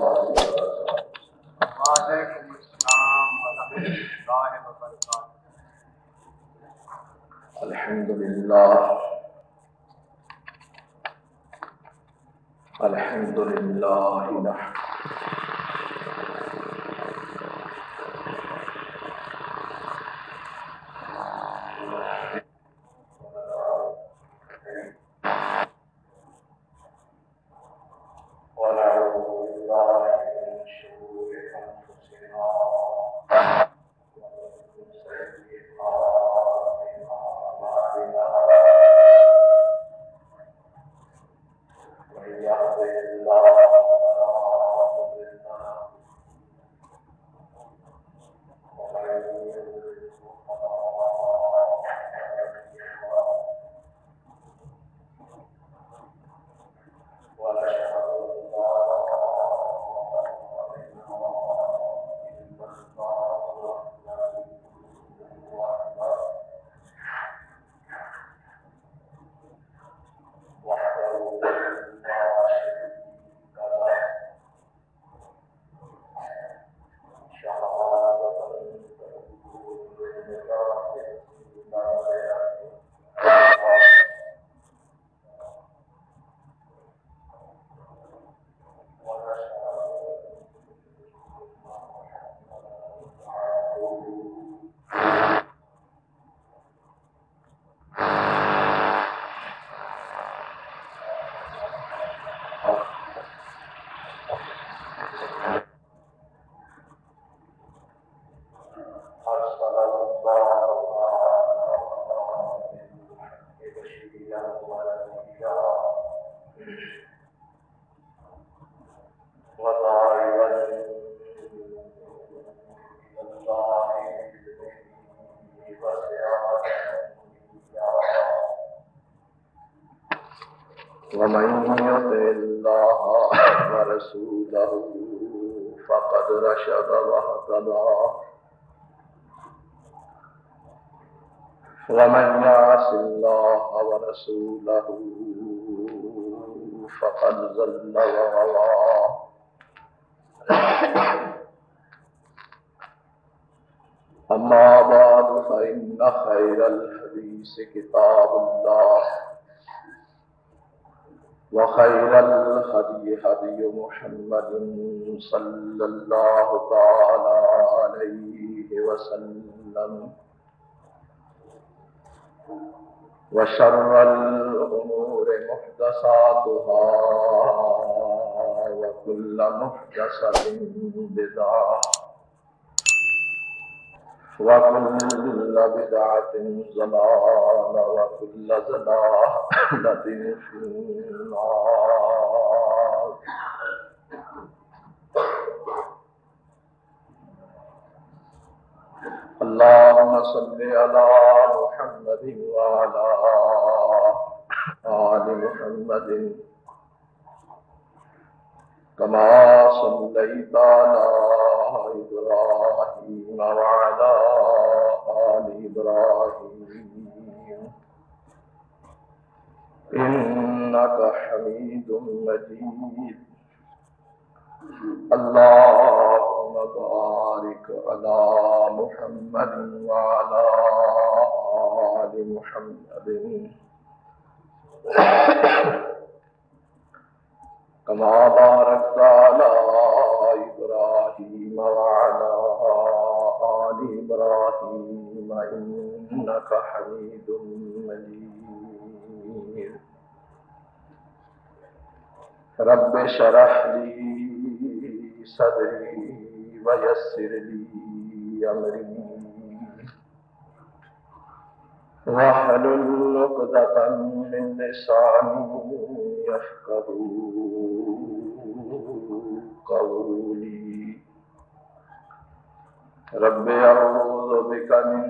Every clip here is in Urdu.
وعلیکم السلام ورحمۃ اللہ وبرکاتہ۔ الحمدللہ الحمدللہ ومن يطع الله ورسوله فقد رشد واهتدى ومن يعص الله ورسوله فقد ضل وغوى أما بعد فإن خير الحديث كتاب الله وخير الهدي هدي محمد صلى الله تعالى عليه وسلم وشر الأمور محدثاتها وكل محدثة بدعة وكل بدعة ضلالة وكل ضلالة في النار. اللهم صل على محمد وعلى آل محمد كما صليت على إبراهيم وعلى آل إبراهيم إنك حميد مجيد. اللهم بارك على محمد وعلى آل محمد كما باركت على إبراهيم وعلى آل إبراهيم إنك حميد مجيد. رب اشرح لي صدري ويسر لي أمري واحلل عقدة من لساني يفقهوا قولي. رب أعوذ بك من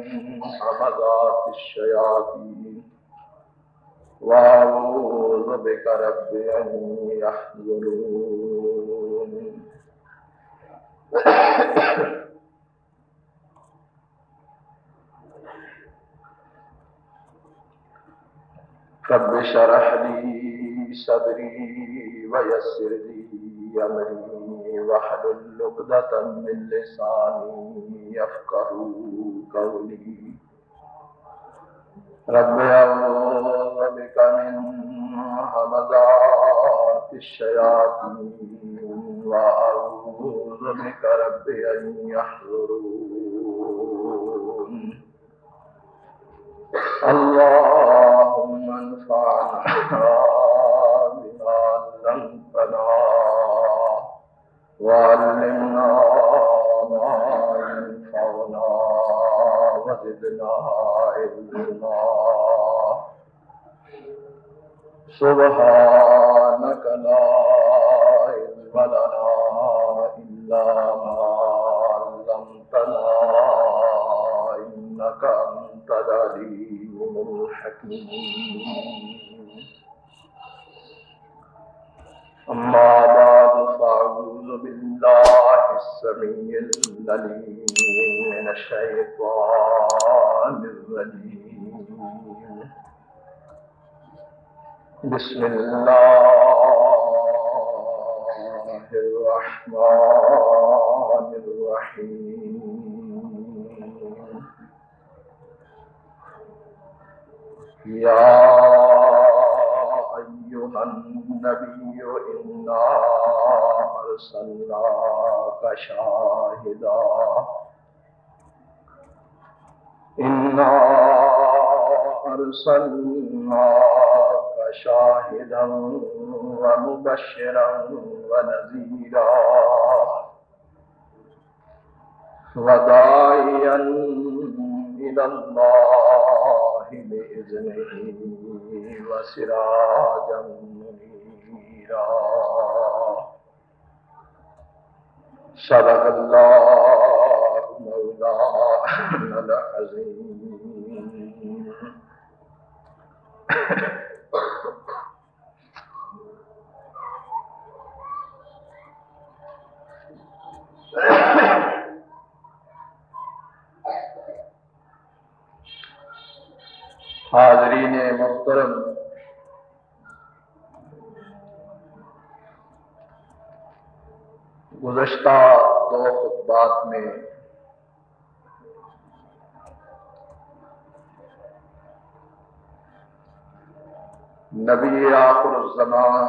همزات الشياطين وأعوذ بك رب أن يحضرون. رب اشرح لي صدري ويسر لي أمري واحلل عقدة من لساني يفقهوا قولي رب أعوذ بك من همزات الشياطين وأعوذ بك رب أن يحضرون اللهم انفعنا بما علمتنا وعلمنا ما ينفعنا وزدنا علما سبحانك لا علم لنا إلا ما علمتنا إنك أنت العليم الحكيم أما بعد فأعوذ بالله السميع العليم من الشيطان الرجيم بسم الله الرحمن الرحيم يا أيها النبي إنا أرسلناك شاهدا ومبشرا ونذيرا وداعيا إلى الله بإذنه وسراجا منيرا صدق الله مولانا العظيم حاضرین محترم، گزشتہ دو خطبات میں نبی آخر الزمان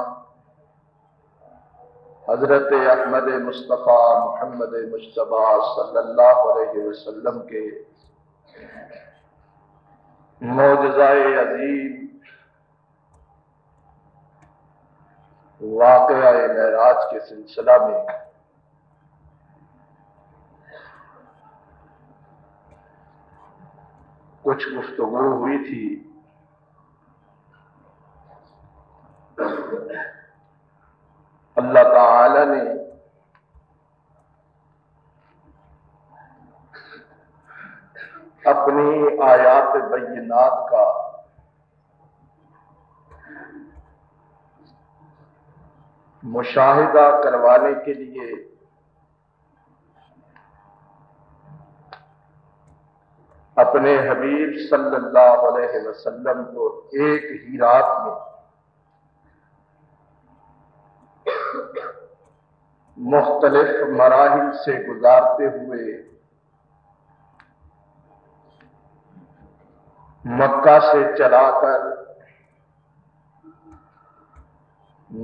حضرت احمد مصطفیٰ محمد مجتبی صلی اللہ علیہ وسلم کے معجزہ عظیم واقعہ معراج کے سلسلہ میں کچھ گفتگو ہوئی تھی۔ اللہ تعالی نے اپنی آیات بینات کا مشاہدہ کروانے کے لیے اپنے حبیب صلی اللہ علیہ وسلم کو ایک ہی رات میں مختلف مراحل سے گزارتے ہوئے مکہ سے چلا کر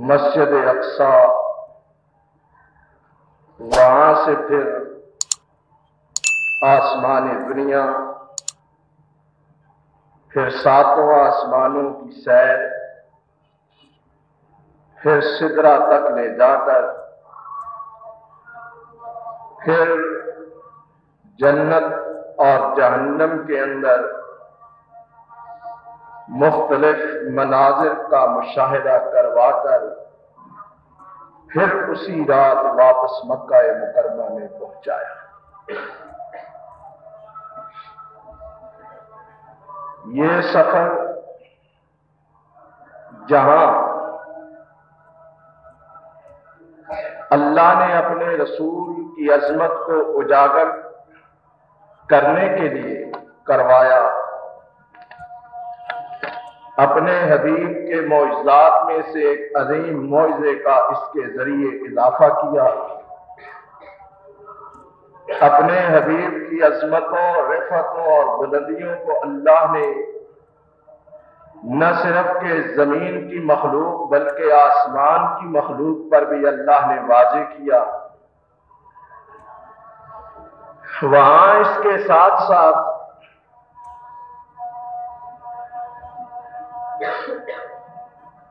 مسجد اقصی، وہاں سے پھر آسمان دنیا، پھر ساتوں آسمانوں کی سیر، پھر سدرہ تک لے جا کر پھر جنت اور جہنم کے اندر مختلف مناظر کا مشاہدہ کروا کر پھر اسی رات واپس مکہ مکرمہ میں پہنچایا۔ یہ سفر جہاں اللہ نے اپنے رسول کی عظمت کو اجاگر کرنے کے لیے کروایا، اپنے حبیب کے معجزات میں سے ایک عظیم معجزے کا اس کے ذریعے اضافہ کیا، اپنے حبیب کی عظمتوں، رفعتوں اور بلندیوں کو اللہ نے نہ صرف کہ زمین کی مخلوق بلکہ آسمان کی مخلوق پر بھی اللہ نے واضح کیا۔ وہاں اس کے ساتھ ساتھ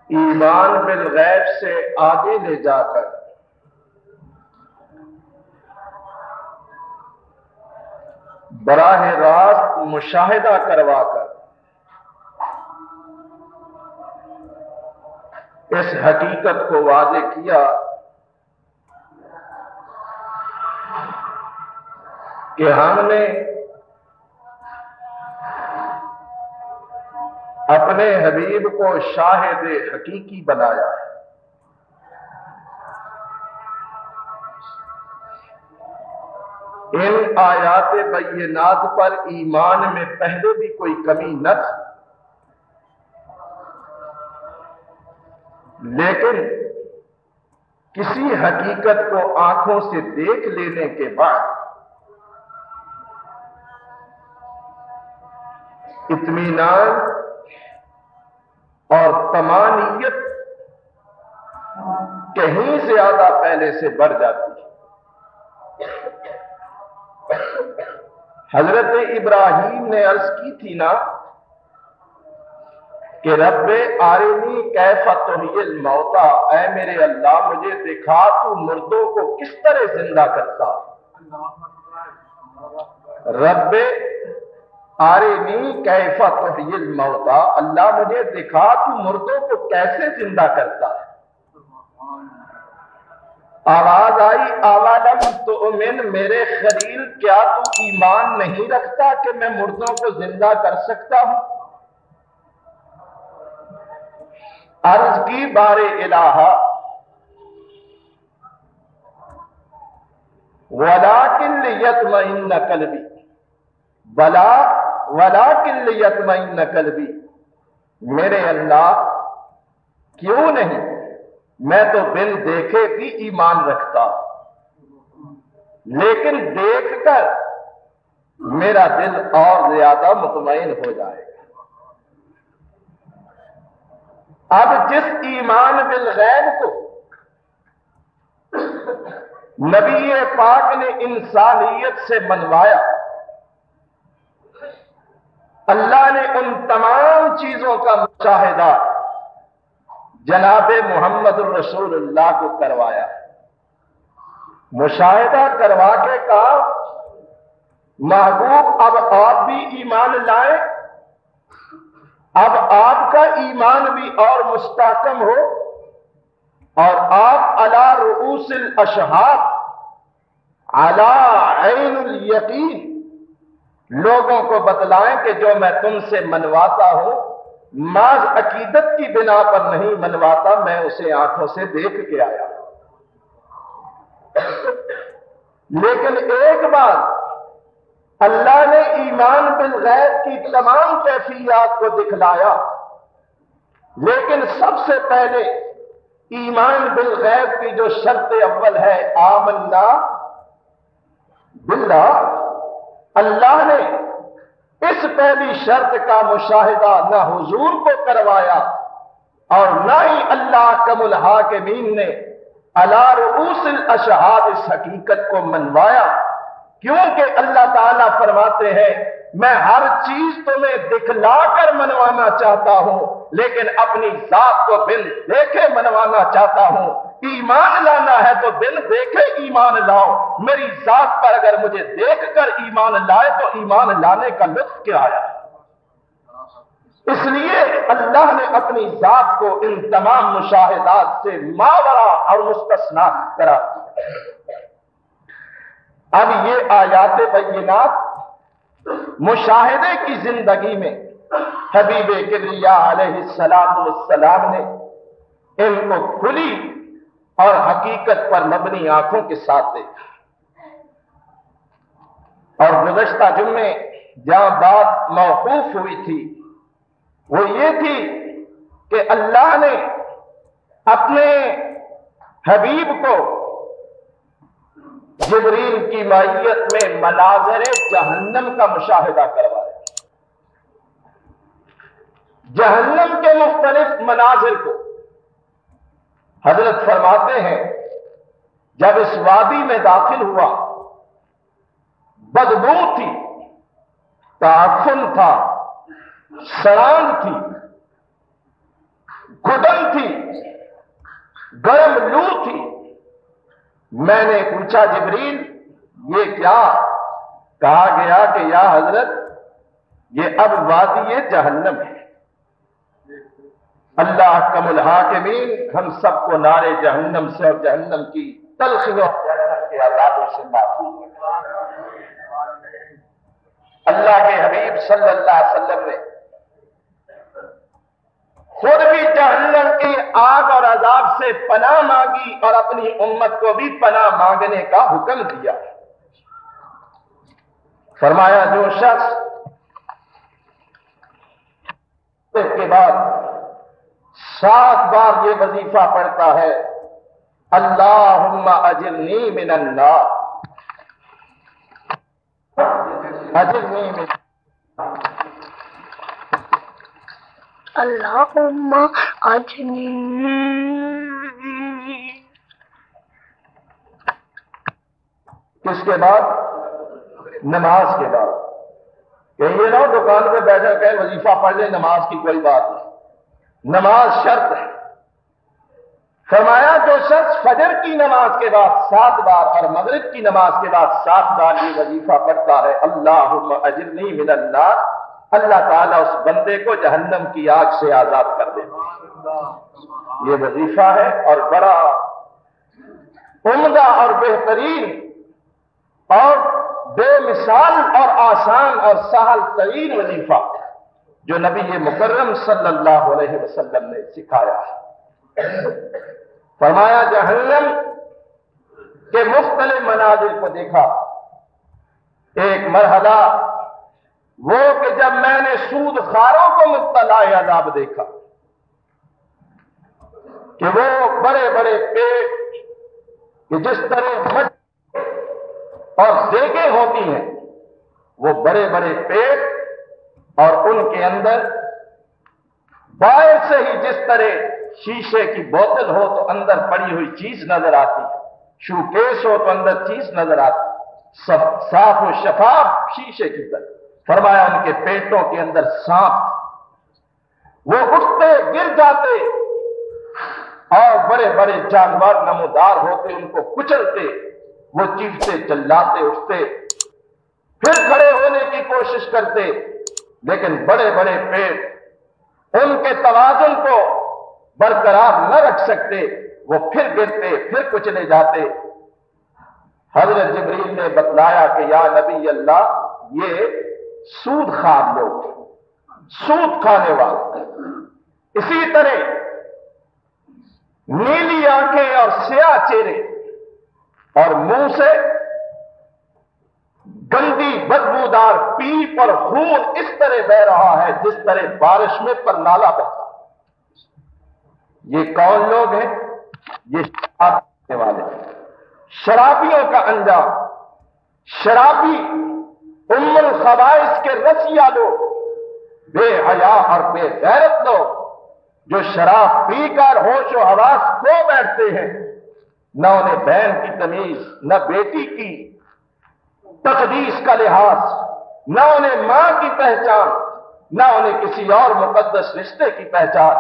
ایمان بالغیب سے آگے لے جا کر براہ راست مشاہدہ کروا کر اس حقیقت کو واضح کیا کہ ہم نے اپنے حبیب کو شاہد حقیقی بنایا ہے۔ ان آیات بینات پر ایمان میں پہلے بھی کوئی کمی نہ تھی، لیکن کسی حقیقت کو آنکھوں سے دیکھ لینے کے بعد اطمینان اور طمانینت کہیں زیادہ پہلے سے بڑھ جاتی ہے۔ حضرت ابراہیم نے عرض کی تھی نا کہ رب آرنی کیف تحیی الموتى، اے میرے اللہ مجھے دکھا تو مردوں کو کس طرح زندہ کرتا۔ رب آرنی کیف تحیی الموتى، اللہ مجھے دکھا تو مردوں کو کیسے زندہ کرتا ہے۔ آواز آئی اولم تؤمن، میرے خلیل کیا تو ایمان نہیں رکھتا کہ میں مردوں کو زندہ کر سکتا ہوں؟ عرض کی بار الہ ولکن لیطمئن قلبی، بلا ولکن لیطمئن قلبی، میرے اللہ کیوں نہیں، میں تو بن دیکھے بھی ایمان رکھتا، لیکن دیکھ کر میرا دل اور زیادہ مطمئن ہو جائے گا۔ اب جس ایمان بالغیب کو نبی پاک نے انسانیت سے منوایا، اللہ نے ان تمام چیزوں کا مشاہدہ جناب محمد الرسول اللہ کو کروایا۔ مشاہدہ کروا کے کہا محبوب اب آپ بھی ایمان لائیں، اب آپ کا ایمان بھی اور مستحکم ہو، اور آپ علی رؤوس الاشہاد علی عین الیقین لوگوں کو بتلائیں کہ جو میں تم سے منواتا ہوں محض عقیدت کی بنا پر نہیں منواتا، میں اسے آنکھوں سے دیکھ کے آیا۔ لیکن ایک بات، اللہ نے ایمان بالغیب کی تمام کیفیات کو دکھلایا، لیکن سب سے پہلے ایمان بالغیب کی جو شرط اول ہے آمنا باللہ، اللہ نے اس پہلی شرط کا مشاہدہ نہ حضور کو کروایا اور نہ ہی اللہ کم الحاکمین نے علی رؤوس الاشہاد اس حقیقت کو منوایا، کیونکہ اللہ تعالیٰ فرماتے ہیں میں ہر چیز تمہیں دکھلا کر منوانا چاہتا ہوں، لیکن اپنی ذات کو بن دیکھے منوانا چاہتا ہوں۔ ایمان لانا ہے تو بن دیکھے ایمان لاؤ، میری ذات پر اگر مجھے دیکھ کر ایمان لائے تو ایمان لانے کا لطف کیا آیا۔ اس لیے اللہ نے اپنی ذات کو ان تمام مشاہدات سے ماورا اور مستثنا کرا دیا۔ اب یہ آیات بینات مشاہدے کی زندگی میں حبیب کبریا علیہ السلام نے ان کو کھلی اور حقیقت پر مبنی آنکھوں کے ساتھ دیکھا۔ اور گزشتہ جمعے جہاں بات موقوف ہوئی تھی وہ یہ تھی کہ اللہ نے اپنے حبیب کو جبریل کی معیت میں مناظر جہنم کا مشاہدہ کروایا۔ جہنم کے مختلف مناظر کو حضرت فرماتے ہیں جب اس وادی میں داخل ہوا، بدبو تھی، تعفن تھا، سڑان تھی، گھٹن تھی، گرم لو تھی۔ میں نے پوچھا جبریل یہ کیا؟ کہا گیا کہ یا حضرت یہ اب وادی جہنم ہے۔ اللہ احکم الحاکمین ہم سب کو نار جہنم سے اور جہنم کی تلخیوں اور جہنم کے عذابوں سے محفوظ رکھے۔ اللہ کے حبیب صلی اللہ علیہ وسلم نے خود بھی جہنم کی آگ اور عذاب سے پناہ مانگی اور اپنی امت کو بھی پناہ مانگنے کا حکم دیا۔ فرمایا جو شخص اس کے بعد 7 بار یہ وظیفہ پڑھتا ہے اللہم اجرنی من النار، اجرنی من اللہم اجرنی، کس کے بعد؟ نماز کے بعد۔ کہ یہ نہ دکان پہ بیٹھے کہ وظیفہ پڑھ لیں، نماز کی کوئی بات نہیں، نماز شرط ہے۔ فرمایا جو شخص فجر کی نماز کے بعد 7 بار اور مغرب کی نماز کے بعد 7 بار یہ وظیفہ پڑھتا ہے اللہم اجرنی من النار، اللہ تعالیٰ اس بندے کو جہنم کی آگ سے آزاد کر دے۔ یہ وظیفہ ہے اور بڑا عمدہ اور بہترین اور بے مثال اور آسان اور سہل ترین وظیفہ جو نبی مکرم صلی اللہ علیہ وسلم نے سکھایا ہے۔ فرمایا جہنم کے مختلف مناظر کو دیکھا۔ ایک مرحلہ وہ کہ جب میں نے سود خاروں کو مبتلا عذاب دیکھا کہ وہ بڑے بڑے پیٹ کہ جس طرح مٹی اور دیگیں ہوتی ہیں، وہ بڑے بڑے پیٹ اور ان کے اندر باہر سے ہی جس طرح شیشے کی بوتل ہو تو اندر پڑی ہوئی چیز نظر آتی، شو کیس ہو تو اندر چیز نظر آتی، صاف و شفاف شیشے کی طرح۔ فرمایا ان کے پیٹوں کے اندر سانپ، وہ اٹھتے گر جاتے اور بڑے بڑے جانور نمودار ہوتے ان کو کچلتے، وہ چیختے چلاتے اٹھتے، پھر کھڑے ہونے کی کوشش کرتے، لیکن بڑے بڑے پیٹ ان کے توازن کو برقرار نہ رکھ سکتے، وہ پھر گرتے، پھر کچلے جاتے۔ حضرت جبریل نے بتلایا کہ یا نبی اللہ یہ سود خوار لوگ، سود کھانے والے۔ اسی طرح نیلی آنکھیں اور سیاہ چہرے اور منہ سے گندی بدبودار پیپ اور خون اس طرح بہ رہا ہے جس طرح بارش میں پرنالہ بہتا۔ یہ کون لوگ ہیں؟ یہ شراب پینے والے، شرابیوں کا انجام، شرابی ام الخبائث کے رسیا لوگ، بے حیا اور بے غیرت لوگ جو شراب پی کر ہوش و حواس کھو بیٹھتے ہیں، نہ انہیں بہن کی تمیز، نہ بیٹی کی تقدیس کا لحاظ، نہ انہیں ماں کی پہچان، نہ انہیں کسی اور مقدس رشتے کی پہچان۔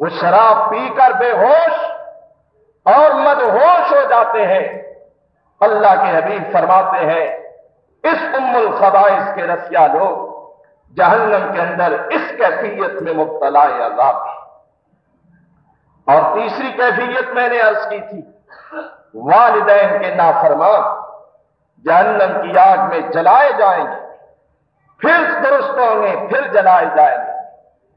وہ شراب پی کر بے ہوش اور مدہوش ہو جاتے ہیں۔ اللہ کے حبیب فرماتے ہیں اس ام الخبائث کے رسیا لوگ جہنم کے اندر اس کیفیت میں مبتلا عذاب ہے۔ اور تیسری کیفیت میں نے عرض کی تھی، والدین کے نافرمان جہنم کی آگ میں جلائے جائیں گے، پھر درست ہوں گے، پھر جلائے جائیں گے۔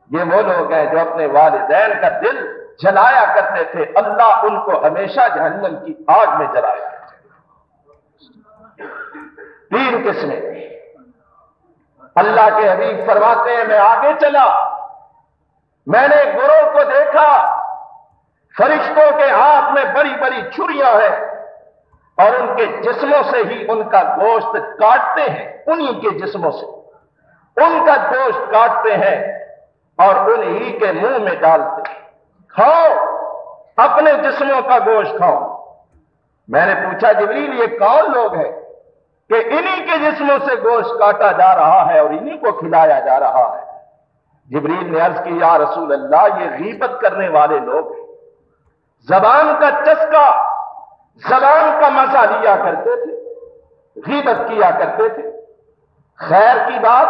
یہ وہ لوگ ہیں جو اپنے والدین کا دل جلایا کرتے تھے، اللہ ان کو ہمیشہ جہنم کی آگ میں جلائے گا۔ 3 قسمیں۔ اللہ کے حبیب فرماتے ہیں میں آگے چلا، میں نے گروہ کو دیکھا، فرشتوں کے ہاتھ میں بڑی بڑی چھریاں ہیں اور ان کے کے جسموں سے ہی ان کا گوشت کاٹتے ہیں، انہی کے جسموں سے ان کا گوشت کاٹتے ہیں اور انہی کے منہ میں ڈالتے ہیں۔ کھاؤ، اپنے جسموں کا گوشت کھاؤ۔ میں نے پوچھا جبریل یہ کون لوگ ہیں کہ انہی کے جسموں سے گوشت کاٹا جا رہا ہے اور انہی کو کھلایا جا رہا ہے؟ جبریل نے عرض کی یا رسول اللہ یہ غیبت کرنے والے لوگ ہیں، زبان کا چسکا، زبان کا مزہ لیا کرتے تھے، غیبت کیا کرتے تھے، خیر کی بات،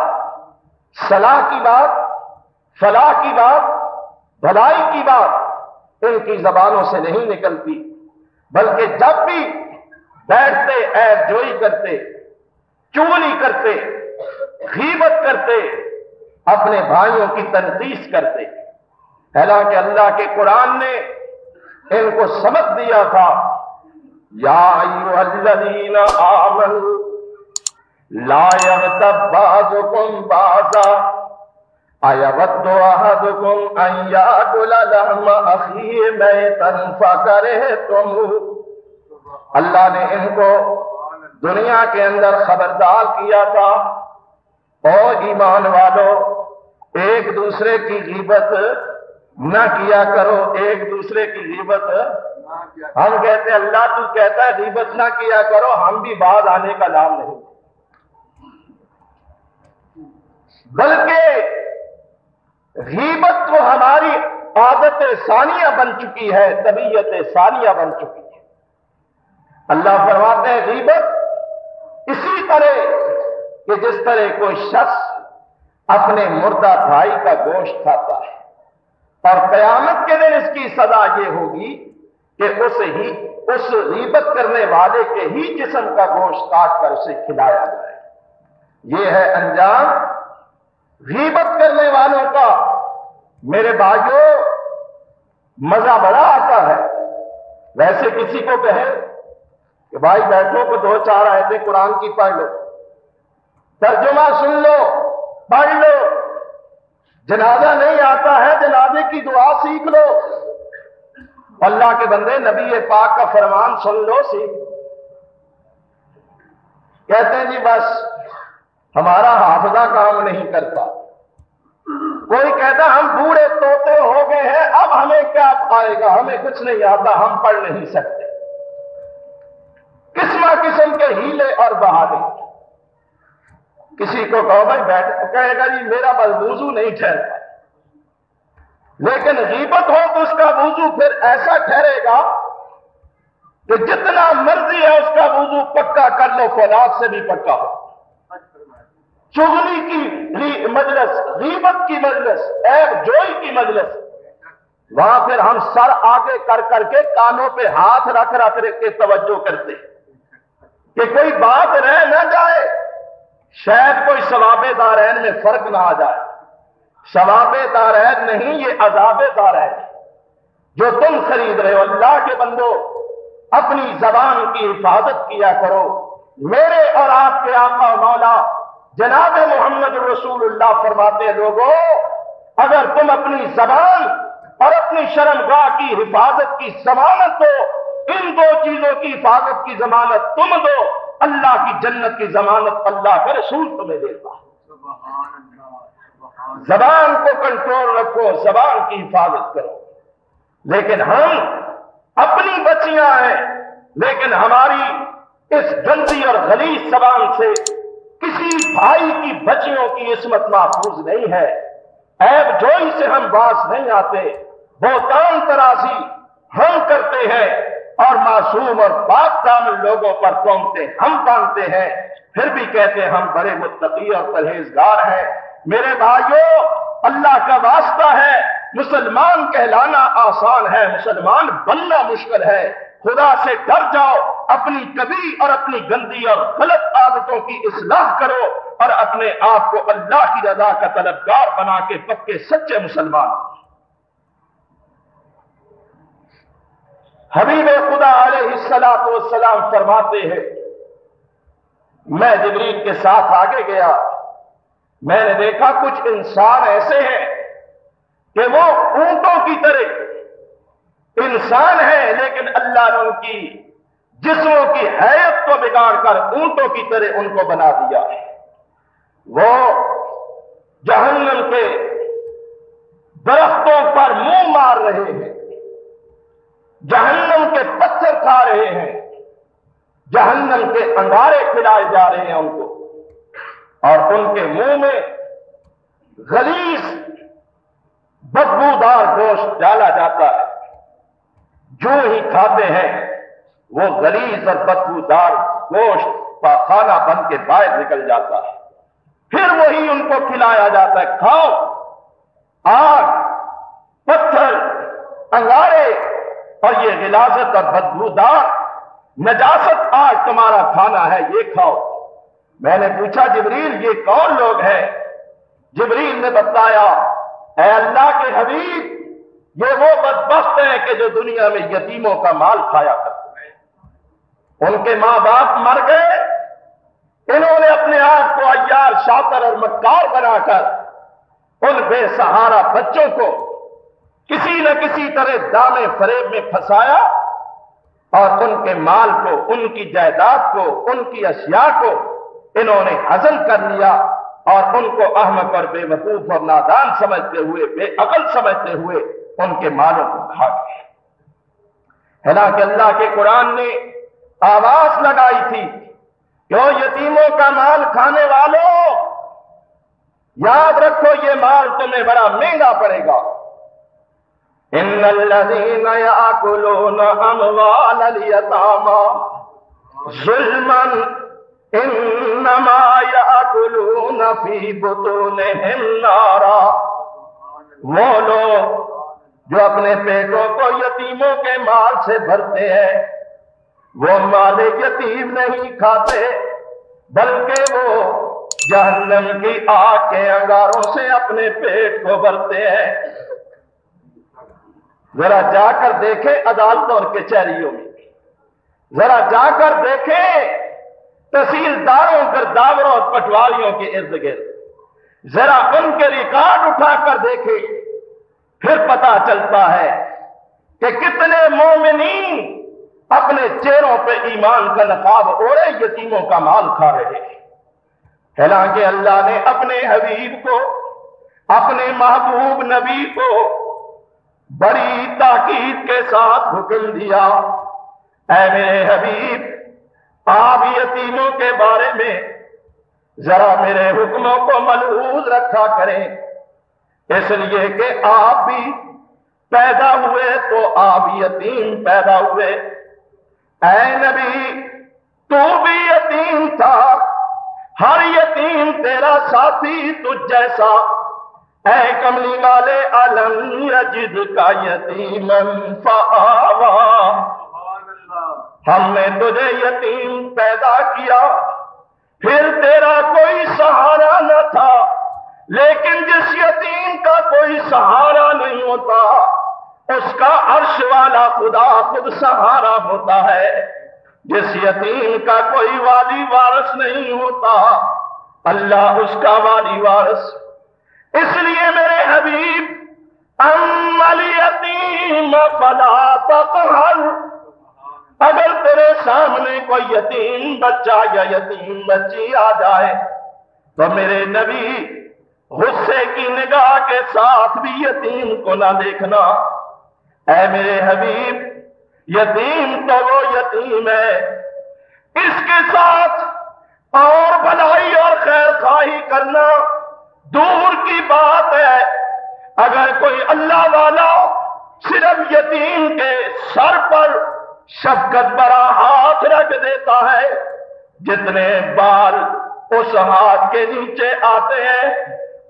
صلاح کی بات، فلاح کی بات، بھلائی کی بات ان کی زبانوں سے نہیں نکلتی، بلکہ جب بھی بیٹھتے عیب جوئی کرتے، چغلی کرتے، غیبت کرتے، اپنے بھائیوں کی تنقیص کرتے۔ حالانکہ اللہ کے قرآن نے ان کو سبق دیا تھا یا ایھا الذین آمنوا لا یغتب بعضکم بعضا ایود احدکم ان یاکل لحم اخیہ میتا فکرہتموہ۔ اللہ نے ان کو دنیا کے اندر خبردار کیا تھا، او ایمان والو ایک دوسرے کی غیبت نہ کیا کرو، ایک دوسرے کی غیبت۔ ہم کہتے ہیں اللہ تو کہتا ہے غیبت نہ کیا کرو، ہم بھی بعد آنے کا نام نہیں، بلکہ غیبت تو ہماری عادت ثانیہ بن چکی ہے، طبیعت ثانیہ بن چکی ہے۔ اللہ فرماتے ہیں غیبت اسی طرح کہ جس طرح کوئی شخص اپنے مردہ بھائی کا گوشت کھاتا ہے، اور قیامت کے دن اس کی سزا یہ ہوگی کہ اس غیبت کرنے والے کے ہی جسم کا گوشت کاٹ کر اسے کھلایا جائے۔ یہ ہے انجام غیبت کرنے والوں کا۔ میرے بھائیوں مزہ بڑا آتا ہے، ویسے کسی کو کہے کہ بھائی بیٹھو کو 2-4 آیتیں قرآن کی پڑھ لو، ترجمہ سن لو، پڑھ لو، جنازہ نہیں آتا ہے جنازے کی دعا سیکھ لو، اللہ کے بندے نبی پاک کا فرمان سن لو، سیکھ۔ کہتے ہیں جی بس ہمارا حافظہ کام نہیں کرتا، کوئی کہتا ہم بوڑھے طوطے ہو گئے ہیں اب ہمیں کیا آئے گا، ہمیں کچھ نہیں آتا، ہم پڑھ نہیں سکتے۔ قسم قسم کے ہیلے اور بہانے۔ کسی کو کہو بھائی بیٹھ، تو کہے گا جی میرا بس وضو نہیں ٹھہرتا، لیکن غیبت ہو تو اس کا وضو پھر ایسا ٹھہرے گا کہ جتنا مرضی ہے اس کا وضو پکا کر لو، فولاد سے بھی پکا ہو۔ چغلی کی مجلس، غیبت کی مجلس، عیب جوئی کی مجلس، وہاں پھر ہم سر آگے کر کر کے کانوں پہ ہاتھ رکھ رکھ کے توجہ کرتے کہ کوئی بات رہ نہ جائے، شاید کوئی ثواب دارین میں فرق نہ آ جائے۔ ثواب دارین نہیں، یہ عذاب دارین جو تم خرید رہے ہو۔ اللہ کے بندو اپنی زبان کی حفاظت کیا کرو۔ میرے اور آپ کے آقا و مولا جناب محمد رسول اللہ فرماتے ہیں لوگوں اگر تم اپنی زبان اور اپنی شرمگاہ کی حفاظت کی ضمانت دو، ان 2 چیزوں کی حفاظت کی ضمانت تم دو، اللہ کی جنت کی ضمانت اللہ کا رسول تمہیں دیتا۔ زبان کو کنٹرول رکھو، زبان کی حفاظت کرو۔ لیکن ہم اپنی بچیاں ہیں، لیکن ہماری اس گندی اور غلیظ زبان سے کسی بھائی کی بچیوں کی عصمت محفوظ نہیں ہے۔ عیب جوئی سے ہم باز نہیں آتے، بہتان ترازی ہم کرتے ہیں اور معصوم اور پاک دامن لوگوں پر تہمتیں ہم باندھتے ہیں، پھر بھی کہتے ہیں ہم بڑے متقی اور پرہیزگار ہیں۔ میرے بھائیوں اللہ کا واسطہ ہے، مسلمان کہلانا آسان ہے، مسلمان بننا مشکل ہے۔ خدا سے ڈر جاؤ، اپنی کبھی اور اپنی گندی اور غلط عادتوں کی اصلاح کرو اور اپنے آپ کو اللہ کی رضا کا طلبگار بنا کے پکے سچے مسلمان۔ حبیب خدا علیہ السلام فرماتے ہیں میں جبریل کے ساتھ آگے گیا، میں نے دیکھا کچھ انسان ایسے ہیں کہ وہ اونٹوں کی طرح انسان ہیں، لیکن اللہ نے ان کی جسموں کی حیت کھیت کو بگاڑ کر اونٹوں کی طرح ان کو بنا دیا ہے۔ وہ جہنم کے درختوں پر منہ مار رہے ہیں، جہنم کے پتھر کھا رہے ہیں، جہنم کے انگارے کھلائے جا رہے ہیں ان کو، اور ان کے منہ میں غلیظ بدبودار گوشت ڈالا جاتا ہے۔ جو ہی کھاتے ہیں وہ غلیظ اور بدبودار گوشت پاخانہ بن کے باہر نکل جاتا ہے۔ پھر وہی ان کو کھلایا جاتا ہے، کھاؤ، آگ، پتھر، انگارے اور یہ غلاظت اور بدبودار نجاست آج تمہارا کھانا ہے، یہ کھاؤ۔ میں نے پوچھا جبریل یہ کون لوگ ہیں؟ جبریل نے بتایا اے اللہ کے حبیب یہ وہ بدبخت ہیں کہ جو دنیا میں یتیموں کا مال کھایا کرتے ہیں۔ ان کے ماں باپ مر گئے، انہوں نے اپنے آپ کو عیار، شاطر اور مکار بنا کر ان بے سہارا بچوں کو کسی نہ کسی طرح دامے فریب میں پھنسایا اور ان کے مال کو، ان کی جائیداد کو، ان کی اشیاء کو انہوں نے ہضم کر لیا اور ان کو احمق اور بے وقوف اور نادان سمجھتے ہوئے، بے عقل سمجھتے ہوئے ان کے مالوں کو کھا گئے۔ حالانکہ اللہ کے قرآن نے آواز لگائی تھی کہ او یتیموں کا مال کھانے والوں، یاد رکھو یہ مال تمہیں بڑا مہنگا پڑے گا۔ ان الذین یاکلون اموال الیتامی ظلما انما یاکلون فی بطونہم نارا، وہ لوگ جو اپنے پیٹوں کو یتیموں کے مال سے بھرتے ہیں وہ مال یتیم نہیں کھاتے بلکہ وہ جہنم کی آگ کے انگاروں سے اپنے پیٹ کو بھرتے ہیں۔ ذرا جا کر دیکھیں عدالتوں اور کچہریوں میں، ذرا جا کر دیکھیں تحصیلداروں، گرداوروں اور پٹواریوں کے ارد گرد، ذرا ان کے ریکارڈ اٹھا کر دیکھیں، پھر پتا چلتا ہے کہ کتنے مومنین اپنے چہروں پہ ایمان کا نقاب اوڑے یتیموں کا مال کھا رہے ہیں۔ حالانکہ اللہ نے اپنے حبیب کو، اپنے محبوب نبی کو بڑی تاکید کے ساتھ حکم دیا، اے میرے حبیب آپ یتیموں کے بارے میں ذرا میرے حکموں کو ملحوظ رکھا کریں، اس لیے کہ آپ بھی پیدا ہوئے تو آپ یتیم پیدا ہوئے۔ اے نبی تو بھی یتیم تھا، ہر یتیم تیرا ساتھی تجھ جیسا۔ اے کملی والے علم یجدک یتیما فآویٰ، ہم نے تجھے یتیم پیدا کیا، پھر تیرا کوئی سہارا نہ تھا، لیکن جس یتیم کا کوئی سہارا نہیں ہوتا اس کا عرش والا خدا خود سہارا ہوتا ہے۔ جس یتیم کا کوئی والی وارث نہیں ہوتا اللہ اس کا والی وارث۔ اس لیے میرے حبیب اما الیتیم فلا تقہر، اگر تیرے سامنے کوئی یتیم بچہ یا یتیم بچی آ جائے تو میرے نبی غصے کی نگاہ کے ساتھ بھی یتیم کو نہ دیکھنا۔ اے میرے حبیب یتیم تو وہ یتیم ہے، اس کے ساتھ اور بھلائی اور خیر خواہی کرنا دور کی بات ہے۔ اگر کوئی اللہ والا صرف یتیم کے سر پر شفقت بھرا ہاتھ رکھ دیتا ہے، جتنے بال اس ہاتھ کے نیچے آتے ہیں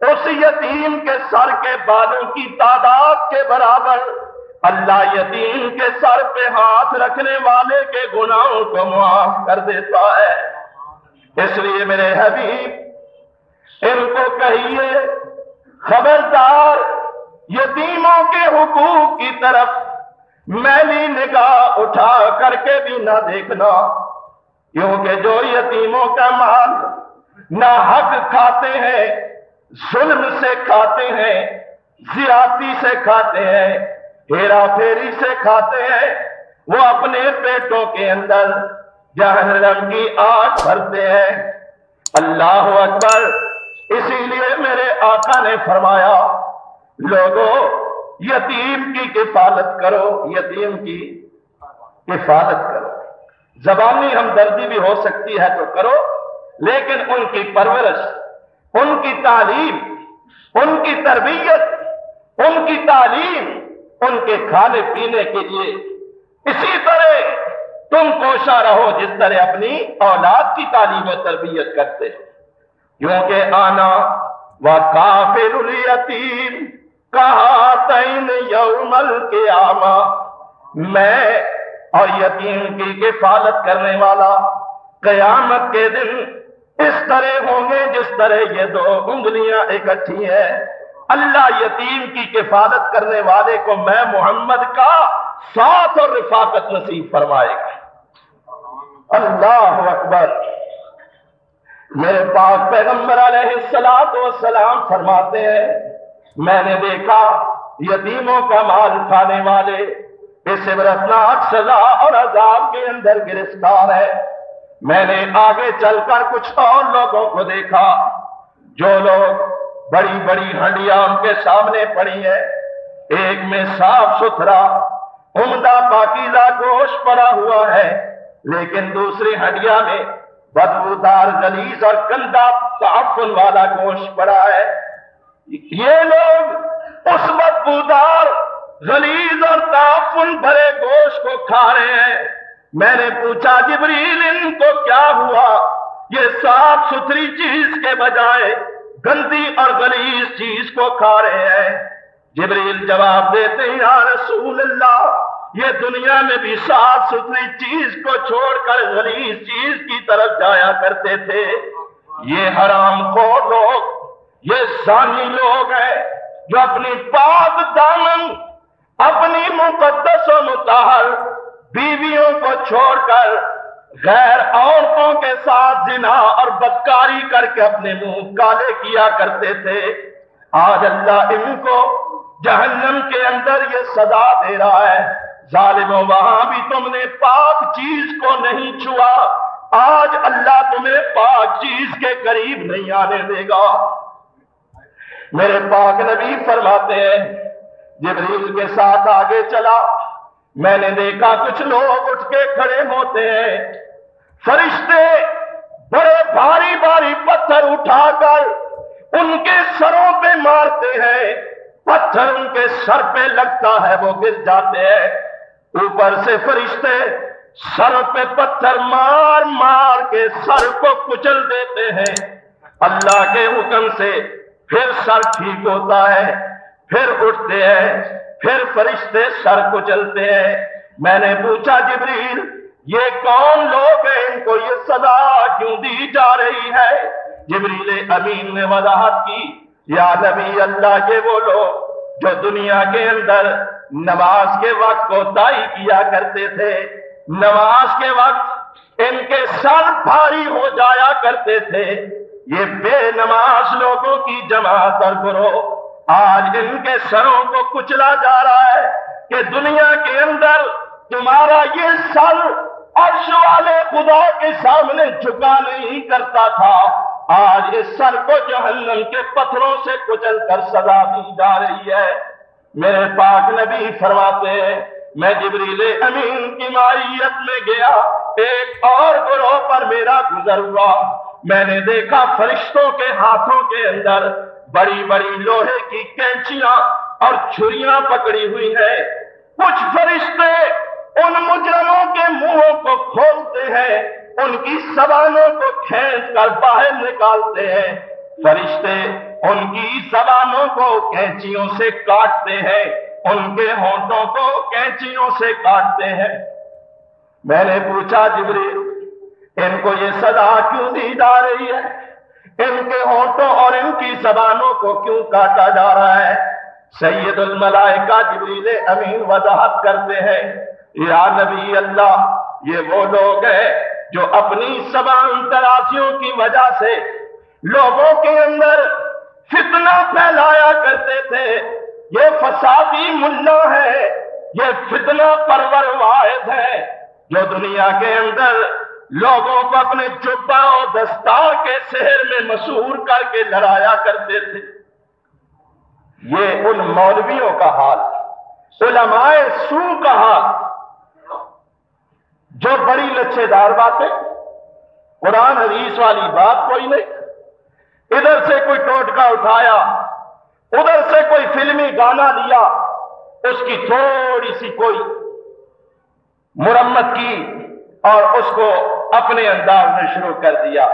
اس یتیم کے سر کے بالوں کی تعداد کے برابر اللہ یتیم کے سر پہ ہاتھ رکھنے والے کے گناہوں کو معاف کر دیتا ہے۔ اس لیے میرے حبیب ان کو کہیے خبردار یتیموں کے حقوق کی طرف میلی نگاہ اٹھا کر کے بھی نہ دیکھنا، کیونکہ جو یتیموں کا مال ناحق کھاتے ہیں، ظلم سے کھاتے ہیں، زیادتی سے کھاتے ہیں، ہیرا پھیری سے کھاتے ہیں، وہ اپنے پیٹوں کے اندر جہنم کی آگ بھرتے ہیں۔ اللہ اکبر۔ اسی لیے میرے آقا نے فرمایا لوگوں یتیم کی کفالت کرو، یتیم کی کفالت کرو۔ زبانی ہمدردی بھی ہو سکتی ہے تو کرو، لیکن ان کی پرورش، ان کی تعلیم، ان کی تربیت، ان کی تعلیم، ان کے کھانے پینے کے لیے اسی طرح تم کوشاں رہو جس طرح اپنی اولاد کی تعلیم و تربیت کرتے ہو۔ کیونکہ آنا وکافل الیتیم کہاتین یوم القیامہ، میں اور یتیم کی کفالت کرنے والا قیامت کے دن اس طرح ہوں گے جس طرح یہ دو انگلیاں اکٹھی ہیں۔ اللہ یتیم کی کفالت کرنے والے کو میں محمد کا ساتھ اور رفاقت نصیب فرمائے گا۔ اللہ اکبر۔ میرے پاک پیغمبر علیہ السلام فرماتے ہیں میں نے دیکھا یتیموں کا مال کھانے والے اس عبرتناک سزا اور عذاب کے اندر گرفتار ہے۔ میں نے آگے چل کر کچھ اور لوگوں کو دیکھا جو لوگ بڑی بڑی ہنڈیاں ان کے سامنے پڑی ہے، ایک میں صاف ستھرا عمدہ پاکیزہ گوشت پڑا ہوا ہے، لیکن دوسری ہنڈیا میں بدبودار غلیظ اور گندا تعفن والا گوشت پڑا ہے۔ یہ لوگ اس بدبودار غلیظ اور تعفن بھرے گوشت کو کھا رہے ہیں۔ میں نے پوچھا جبریل ان کو کیا ہوا؟ یہ صاف ستھری چیز کے بجائے گندی اور غلیظ چیز کو کھا رہے ہیں۔ جبریل جواب دیتے ہیں یا رسول اللہ، یہ دنیا میں بھی صاف ستھری چیز کو چھوڑ کر غلیظ چیز کی طرف جایا کرتے تھے۔ یہ حرام خور لوگ، یہ زانی لوگ ہیں جو اپنی پاک دامن، اپنی مقدس و مطہر بیویوں کو چھوڑ کر غیر عورتوں کے ساتھ زنا اور بدکاری کر کے اپنے منہ کالے کیا کرتے تھے۔ آج اللہ ان کو جہنم کے اندر یہ سزا دے رہا ہے، ظالموں وہاں بھی تم نے پاک چیز کو نہیں چھوا، آج اللہ تمہیں پاک چیز کے قریب نہیں آنے دے گا۔ میرے پاک نبی فرماتے ہیں جبریل کے ساتھ آگے چلا، میں نے دیکھا کچھ لوگ اٹھ کے کھڑے ہوتے ہیں، فرشتے بڑے بھاری بھاری پتھر اٹھا کر ان کے سروں پہ مارتے ہیں، پتھر ان کے سر پہ لگتا ہے وہ گر جاتے ہیں، اوپر سے فرشتے سر پہ پتھر مار مار کے سر کو کچل دیتے ہیں۔ اللہ کے حکم سے پھر سر ٹھیک ہوتا ہے، پھر اٹھتے ہیں، پھر فرشتے سر کو چلتے ہیں۔ میں نے پوچھا جبریل یہ کون لوگ ہیں، ان کو یہ سزا کیوں دی جا رہی ہے؟ جبریل امین نے وضاحت کی یا نبی اللہ، یہ وہ لوگ جو دنیا کے اندر نماز کے وقت کوتاہی کیا کرتے تھے، نماز کے وقت ان کے سر بھاری ہو جایا کرتے تھے، یہ بے نماز لوگوں کی جماعت اور گروہ آج ان کے سروں کو کچلا جا رہا ہے کہ دنیا کے اندر تمہارا یہ سر عرش والے خدا کے سامنے جھکا نہیں کرتا تھا، آج اس سر کو جہنم کے پتھروں سے کچل کر سزا دی جا رہی ہے۔ میرے پاک نبی فرماتے ہیں میں جبریل امین کی معیت میں گیا، ایک اور گروہ پر میرا گزر ہوا، میں نے دیکھا فرشتوں کے ہاتھوں کے اندر بڑی بڑی لوہے کی کینچیاں اور چھریاں پکڑی ہوئی ہیں۔ کچھ فرشتے ان مجرموں کے منہوں کو کھولتے ہیں، ان کی زبانوں کو کھینچ کر باہر نکالتے ہیں، فرشتے ان کی زبانوں کو کینچیوں سے کاٹتے ہیں، ان کے ہونٹوں کو کینچیوں سے کاٹتے ہیں۔ میں نے پوچھا جبریل ان کو یہ سزا کیوں دی جا رہی ہے؟ ان کے ہونٹوں اور ان کی زبانوں کو کیوں کاٹا جا رہا ہے؟ سید الملائکہ جبریل امین وضاحت کرتے ہیں یا نبی اللہ، یہ وہ لوگ ہیں جو اپنی زبان درازیوں کی وجہ سے لوگوں کے اندر فتنہ پھیلایا کرتے تھے، یہ فسادی ملا ہے، یہ فتنہ پرور واعظ ہے جو دنیا کے اندر لوگوں کو اپنے جبہ اور دستار کے شہر میں مسحور کر کے لڑایا کرتے تھے۔ یہ ان مولویوں کا حال، علماء سو کا حال، جو بڑی لچھے دار باتیں، قرآن حدیث والی بات کوئی نہیں، ادھر سے کوئی ٹوٹکا اٹھایا، ادھر سے کوئی فلمی گانا لیا، اس کی تھوڑی سی کوئی مرمت کی اور اس کو اپنے انداز میں شروع کر دیا۔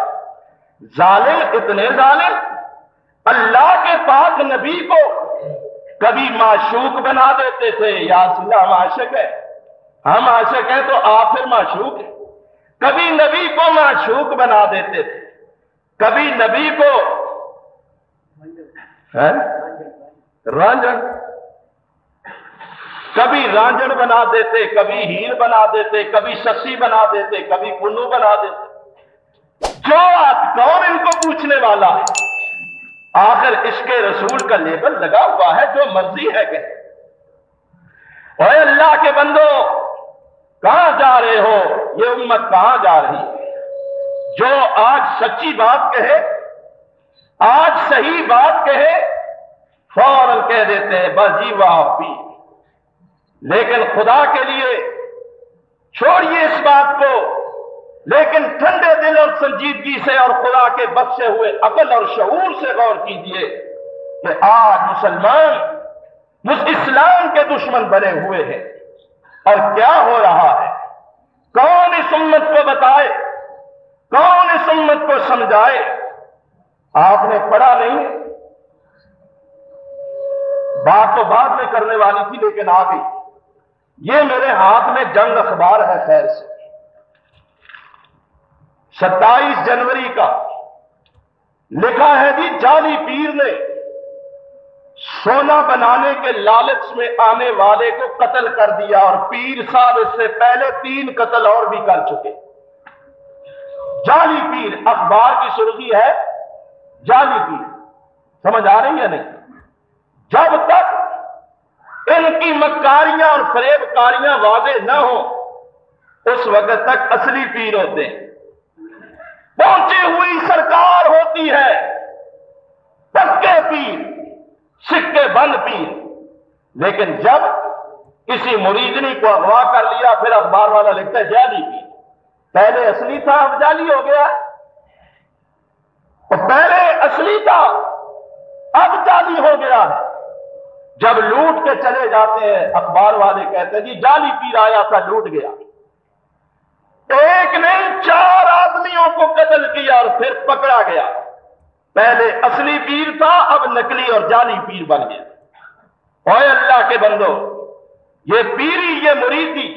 ظالم اتنے ظالم، اللہ کے پاک نبی کو کبھی معشوق بنا دیتے تھے، یا رسول اللہ ہم عاشق ہیں، ہم عاشق ہیں تو آپ پھر معشوق ہیں۔ کبھی نبی کو معشوق بنا دیتے تھے، کبھی نبی کو رانجھن، کبھی رانجھن بنا دیتے، کبھی ہیر بنا دیتے، کبھی سسی بنا دیتے، کبھی کنو بنا دیتے۔ جو کون ان کو پوچھنے والا ہے؟ آخر عشق رسول کا لیبل لگا ہوا ہے، جو مرضی ہے کہ اے اللہ کے بندو کہاں جا رہے ہو؟ یہ امت کہاں جا رہی ہے؟ جو آج سچی بات کہے، آج صحیح بات کہے، فوراً کہہ دیتے ہیں بس جی واہ پی، لیکن خدا کے لیے چھوڑیے اس بات کو، لیکن ٹھنڈے دل اور سنجیدگی سے اور خدا کے بخشے ہوئے عقل اور شعور سے غور کیجئے کہ آج مسلمان اسلام کے دشمن بنے ہوئے ہیں، اور کیا ہو رہا ہے؟ کون اس امت کو بتائے؟ کون اس امت کو سمجھائے؟ آپ نے پڑھا نہیں؟ بات تو بعد میں کرنے والی تھی لیکن آ گئی۔ یہ میرے ہاتھ میں جنگ اخبار ہے، خیر سے 27 جنوری کا لکھا ہے جی، جعلی پیر نے سونا بنانے کے لالچ میں آنے والے کو قتل کر دیا، اور پیر صاحب اس سے پہلے 3 قتل اور بھی کر چکے۔ جعلی پیر، اخبار کی سرخی ہے جعلی پیر، سمجھ آ رہی ہے نہیں؟ جب تک ان کی مکاریاں اور فریب کاریاں واضح نہ ہوں اس وقت تک اصلی پیر ہوتے ہیں، پہنچی ہوئی سرکار ہوتی ہے، پکے پیر، سکے بند پیر۔ لیکن جب کسی مریدنی کو اغوا کر لیا پھر اخبار والا لکھتا ہے جعلی پیر، پہلے اصلی تھا اب جعلی ہو گیا، اور پہلے اصلی تھا اب جعلی ہو گیا ہے۔ جب لوٹ کے چلے جاتے ہیں اخبار والے کہتے ہیں جی جعلی پیر آیا تھا لوٹ گیا، ایک نہیں 4 آدمیوں کو قتل کیا اور پھر پکڑا گیا۔ پہلے اصلی پیر تھا اب نکلی اور جعلی پیر بن گیا۔ اے اللہ کے بندو، یہ پیری، یہ مریدی،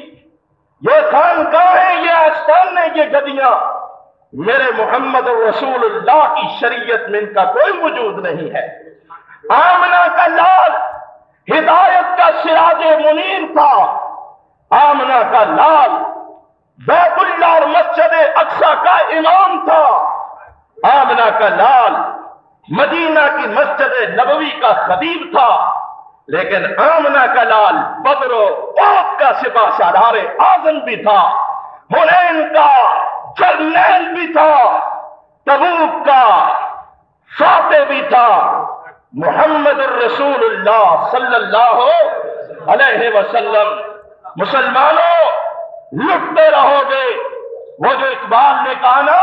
یہ خانقاہیں، یہ آستانے، یہ گدیاں میرے محمد رسول اللہ کی شریعت میں ان کا کوئی وجود نہیں ہے۔ آمنہ کا لال ہدایت کا سراج منیر تھا، آمنہ کا لال بیت اللہ اور مسجد اقصی کا امام تھا، آمنہ کا لال مدینہ کی مسجد نبوی کا خطیب تھا، لیکن آمنہ کا لال بدر و احد کا سپہ سالار اعظم بھی تھا، حنین کا جرنیل بھی تھا، تبوک کا فاتح بھی تھا۔ محمد الرسول اللہ صلی اللہ علیہ وسلم۔ مسلمانوں لٹتے رہو گے، وہ جو اقبال نے کہا نا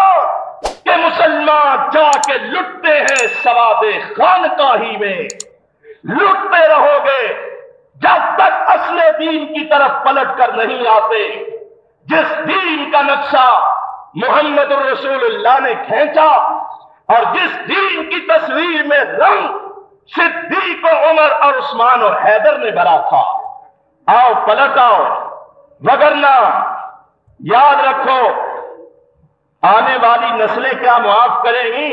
کہ مسلمان جا کے لٹتے ہیں سواد خانقاہی میں، لٹتے رہو گے جب تک اصل دین کی طرف پلٹ کر نہیں آتے۔ جس دین کا نقشہ محمد الرسول اللہ نے کھینچا اور جس دین کی تصویر میں رنگ صدیق و عمر اور عثمان و حیدر نے بھرا تھا، آؤ پلٹ آؤ، وگرنہ یاد رکھو آنے والی نسلیں کیا معاف کریں گی؟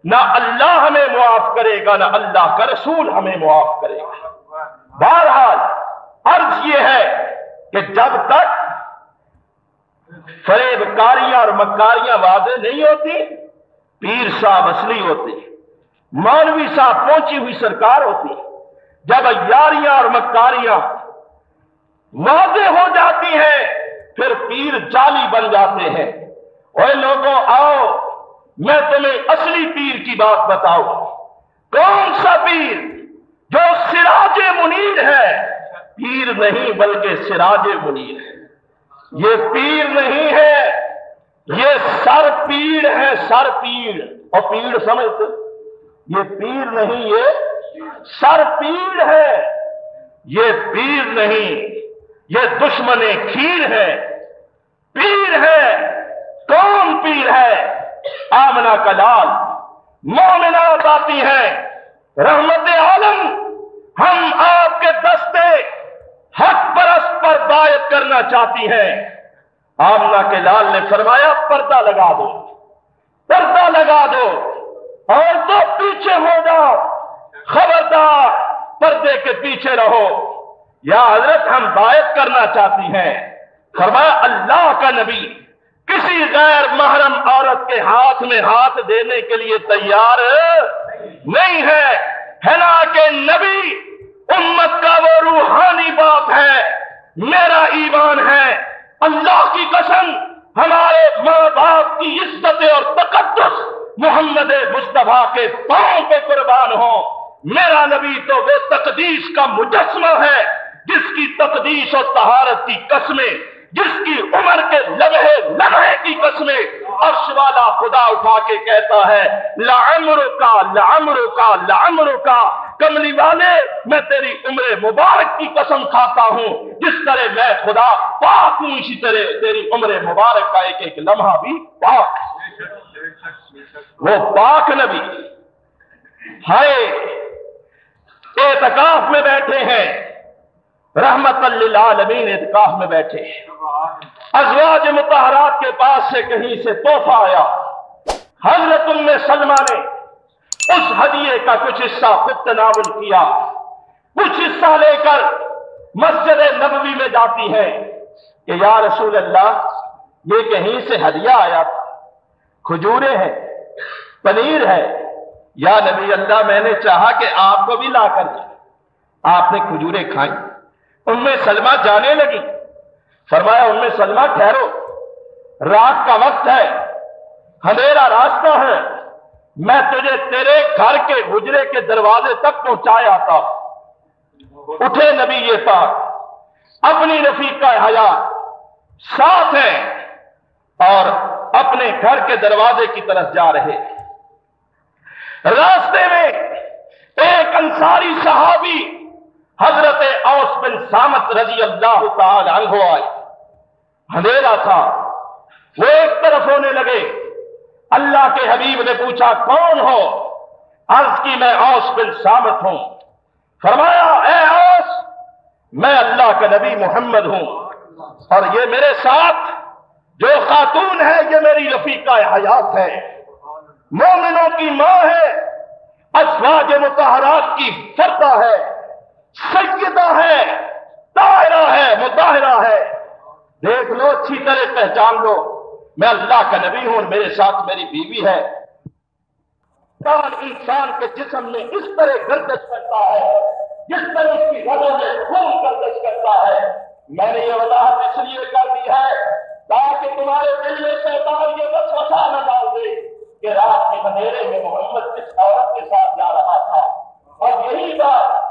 نہ اللہ ہمیں معاف کرے گا، نہ اللہ کا رسول ہمیں معاف کرے گا۔ بہرحال عرض یہ ہے کہ جب تک فریب کاریاں اور مکاریاں واضح نہیں ہوتی، پیر صاحب اصلی ہوتے، مولوی صاحب پہنچی ہوئی سرکار ہوتی۔ جب عیاریاں اور مکاریاں واضح ہو جاتی ہیں پھر پیر جعلی بن جاتے ہیں۔ اوے لوگوں آؤ میں تمہیں اصلی پیر کی بات بتاؤں. کون سا پیر؟ جو سراج منیر ہے. پیر نہیں بلکہ سراج منیر ہے. یہ پیر نہیں ہے، یہ سر پیڑ ہے. سر پیڑ. اور پیڑ سمجھتے؟ یہ پیر نہیں، یہ سر پیڑ ہے. یہ پیر نہیں، یہ دشمن کھیر ہے. پیر ہے. کون پیر ہے؟ آمنہ کا لال. مومنات آتی ہیں، رحمت عالم ہم آپ کے دستے حق پرست پر بیعت کرنا چاہتی ہیں. آمنہ کے لال نے فرمایا پردہ لگا دو، پردہ لگا دو اور تو پیچھے ہو جاؤ، خبردار پردے کے پیچھے رہو. یا حضرت ہم بیعت کرنا چاہتی ہیں. فرمایا اللہ کا نبی کسی غیر محرم عورت کے ہاتھ میں ہاتھ دینے کے لیے تیار نہیں ہے. حالانکہ نبی امت کا وہ روحانی باپ ہے. میرا ایمان ہے اللہ کی قسم ہمارے ماں باپ کی عزت اور تقدس محمد مصطفیٰ کے پاؤں پہ قربان ہو. میرا نبی تو وہ تقدیس کا مجسمہ ہے جس کی تقدیس اور طہارت کی قسمیں، جس کی عمر کے لمحے لمحے کی قسمیں عرش والا خدا اٹھا کے کہتا ہے لعمرک لعمرک لعمرک. کملی والے میں تیری عمر مبارک کی قسم کھاتا ہوں. جس طرح میں خدا پاک ہوں اسی طرح تیری عمر مبارک کا ایک ایک لمحہ بھی پاک. وہ پاک نبی ہائے اعتکاف میں بیٹھے ہیں، رحمت للعالمین اعتکاف میں بیٹھے ہیں. ازواج مطہرات کے پاس سے کہیں سے تحفہ آیا. حضرت ام سلمہ نے اس ہدیے کا کچھ حصہ خود تناول کیا، کچھ حصہ لے کر مسجد نبوی میں جاتی ہے کہ یا رسول اللہ یہ کہیں سے ہدیہ آیا تھا، کھجوریں ہیں، پنیر ہے. یا نبی اللہ میں نے چاہا کہ آپ کو بھی لا کر دیں. آپ نے کھجوریں کھائیں. ام سلمہ جانے لگی. فرمایا ام سلمہ ٹھہرو، رات کا وقت ہے، اندھیرا راستہ ہے، میں تجھے تیرے گھر کے حجرے کے دروازے تک پہنچائے آتا. اٹھے نبی یہ پاک اپنی رفیقہ حیات ساتھ ہیں اور اپنے گھر کے دروازے کی طرف جا رہے. راستے میں ایک انصاری صحابی حضرت اوس بن صامت رضی اللہ تعالی عنہ آئے. اندھیرا تھا، وہ ایک طرف ہونے لگے. اللہ کے حبیب نے پوچھا کون ہو؟ عرض کی میں اوس بن صامت ہوں. فرمایا اے اوس میں اللہ کا نبی محمد ہوں اور یہ میرے ساتھ جو خاتون ہے یہ میری رفیقہ حیات ہے، مومنوں کی ماں ہے، ازواج مطہرات کی فردہ ہے، سیدہ ہے، طاہرہ ہے، مطہرہ ہے. دیکھ لو اچھی طرح پہچان لو میں اللہ کا نبی ہوں، میرے ساتھ میری بیوی ہے. انسان کے جسم میں اس طرح گردش کرتا ہے جس طرح اس کی رگوں میں خون گردش کرتا ہے. میں نے یہ وضاحت اس لیے کر دی ہے تاکہ تمہارے دل میں شیطان یہ وسوسہ نہ ڈال دے کہ رات کے اندھیرے میں محمد کس عورت کے ساتھ جا رہا تھا. اور یہی بات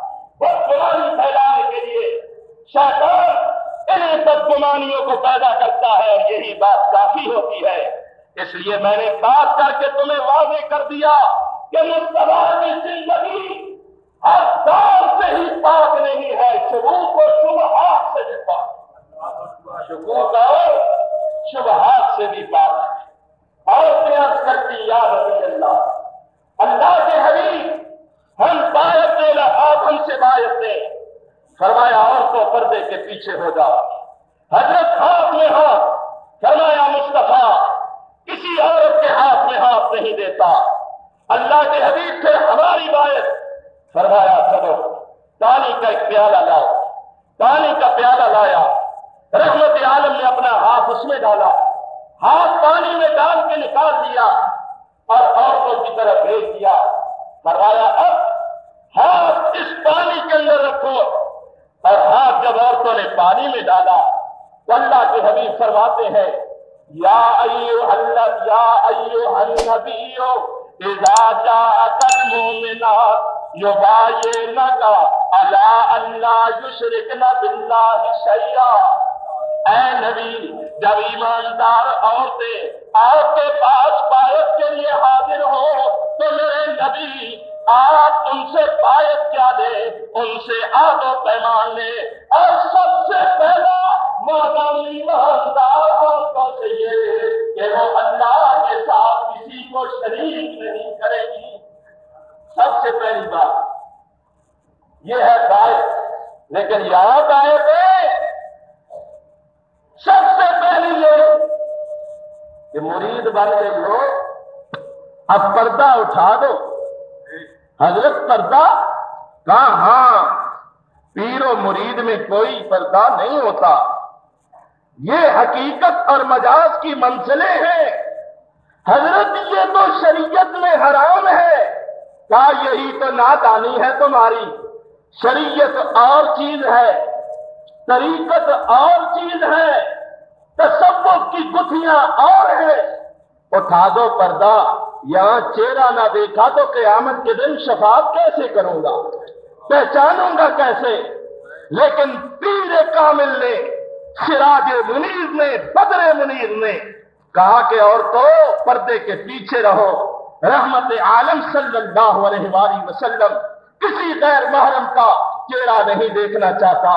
بدگمانی پھیلانے کے لیے شیطان ان بدگمانیوں کو پیدا کرتا ہے اور یہی بات کافی ہوتی ہے. اس لیے میں نے بات کر کے تمہیں واضح کر دیا کہ مصطفیٰ کی زندگی ہر دور سے ہی پاک نہیں ہے، شکوک و شبہات سے بھی پاک، شکوک اور شبہات سے بھی پاک ہے. عورتیں عرض کرتی یا رسول اللہ، اللہ کے حبیب ہم بایت دے لا، آپ ہم سے بایت دیں. فرمایا عورتوں پردے کے پیچھے ہو جاؤ. حضرت ہاتھ میں ہاتھ، فرمایا مصطفیٰ کسی عورت کے ہاتھ میں ہاتھ نہیں دیتا. اللہ کے حبیب سے ہماری بایت. فرمایا چلو پانی کا ایک پیالہ لاؤ. پانی کا پیالہ لایا. رحمت عالم نے اپنا ہاتھ اس میں ڈالا، ہاتھ پانی میں ڈال کے نکال لیا اور عورتوں کی طرف بھیج دیا. فرمایا اب ہاتھ اس پانی کے اندر رکھو. اور ہاتھ جب عورتوں نے پانی میں ڈالا النبی اذا جاءك المؤمنات يبايعنك على ان لا يشركن بالله شيئا. اے نبی، جب ایماندار عورتیں آپ کے پاس بایعت کے لیے حاضر ہو تو میرے نبی آپ ان سے بایعت کیا لیں، ان سے عہد و پیمان لیں، اور سب سے پہلا وعدہ ایماندار عورتوں سے یہ کہ وہ اللہ کے ساتھ کسی کو شریک نہیں کرے گی. سب سے پہلی بات یہ ہے بایعت. لیکن یہاں بایعت ہے سب سے پہلی یہ کہ مرید بن گئی ہو، اب پردہ اٹھا دو. حضرت پردہ کہاں؟ ہاں، پیر و مرید میں کوئی پردہ نہیں ہوتا. یہ حقیقت اور مجاز کی منزلیں ہیں. حضرت یہ تو شریعت میں حرام ہے. کہا یہی تو نادانی ہے تمہاری. شریعت اور چیز ہے، طریقت اور چیز ہے، تصوف کی گتھیاں اور ہیں. اٹھا دو پردہ. یہاں چہرہ نہ دیکھا تو قیامت کے دن شفاعت کیسے کروں گا، پہچانوں گا کیسے؟ لیکن پیر کامل نے، سراج منیر نے، بدر منیر نے کہا کہ عورتوں پردے کے پیچھے رہو. رحمت عالم صلی اللہ علیہ وآلہ وسلم کسی غیر محرم کا چہرہ نہیں دیکھنا چاہتا.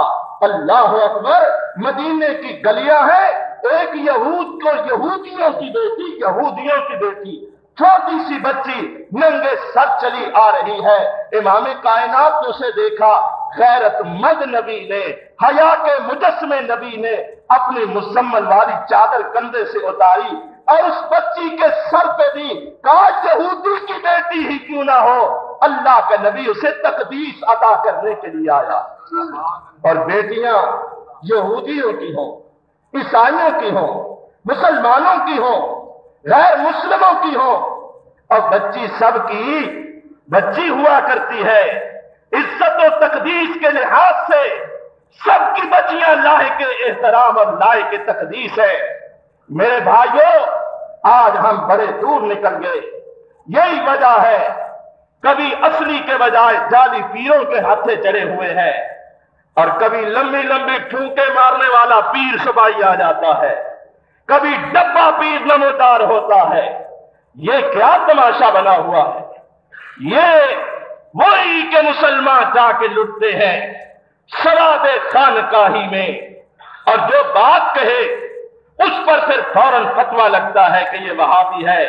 اللہ اکبر. مدینے کی گلیاں ہیں، ایک یہودیوں کی بیٹی چھوٹی سی بچی ننگے سر چلی آ رہی ہے. امام کائنات نے اسے دیکھا. غیرت مند نبی نے، حیا کے مجسمے نبی نے اپنی مزمل والی چادر کندھے سے اتاری اور اس بچی کے سر پہ دی. کاش یہودی کی بیٹی ہی کیوں نہ ہو. اللہ کا نبی اسے تقدیس عطا کرنے کے لیے آیا. اور بیٹیاں یہودیوں کی ہوں، عیسائیوں کی ہوں، مسلمانوں کی ہوں، غیر مسلموں کی ہوں، اور بچی سب کی بچی ہوا کرتی ہے. عزت و تقدیس کے لحاظ سے سب کی بچیاں لائق احترام اور لائق تقدیس ہے. میرے بھائیوں، آج ہم بڑے دور نکل گئے. یہی وجہ ہے کبھی اصلی کے بجائے جعلی پیروں کے ہاتھے چڑھے ہوئے ہیں، اور کبھی لمبی لمبی ٹھونکے مارنے والا پیر سبائی آ جاتا ہے، کبھی ڈبہ پیر نمودار ہوتا ہے. یہ کیا تماشا بنا ہوا ہے؟ یہ وہی کہ مسلمان جا کے لٹتے ہیں سواد خانقاہی میں، اور جو بات کہے اس پر پھر فوراً فتویٰ لگتا ہے کہ یہ وہابی ہے.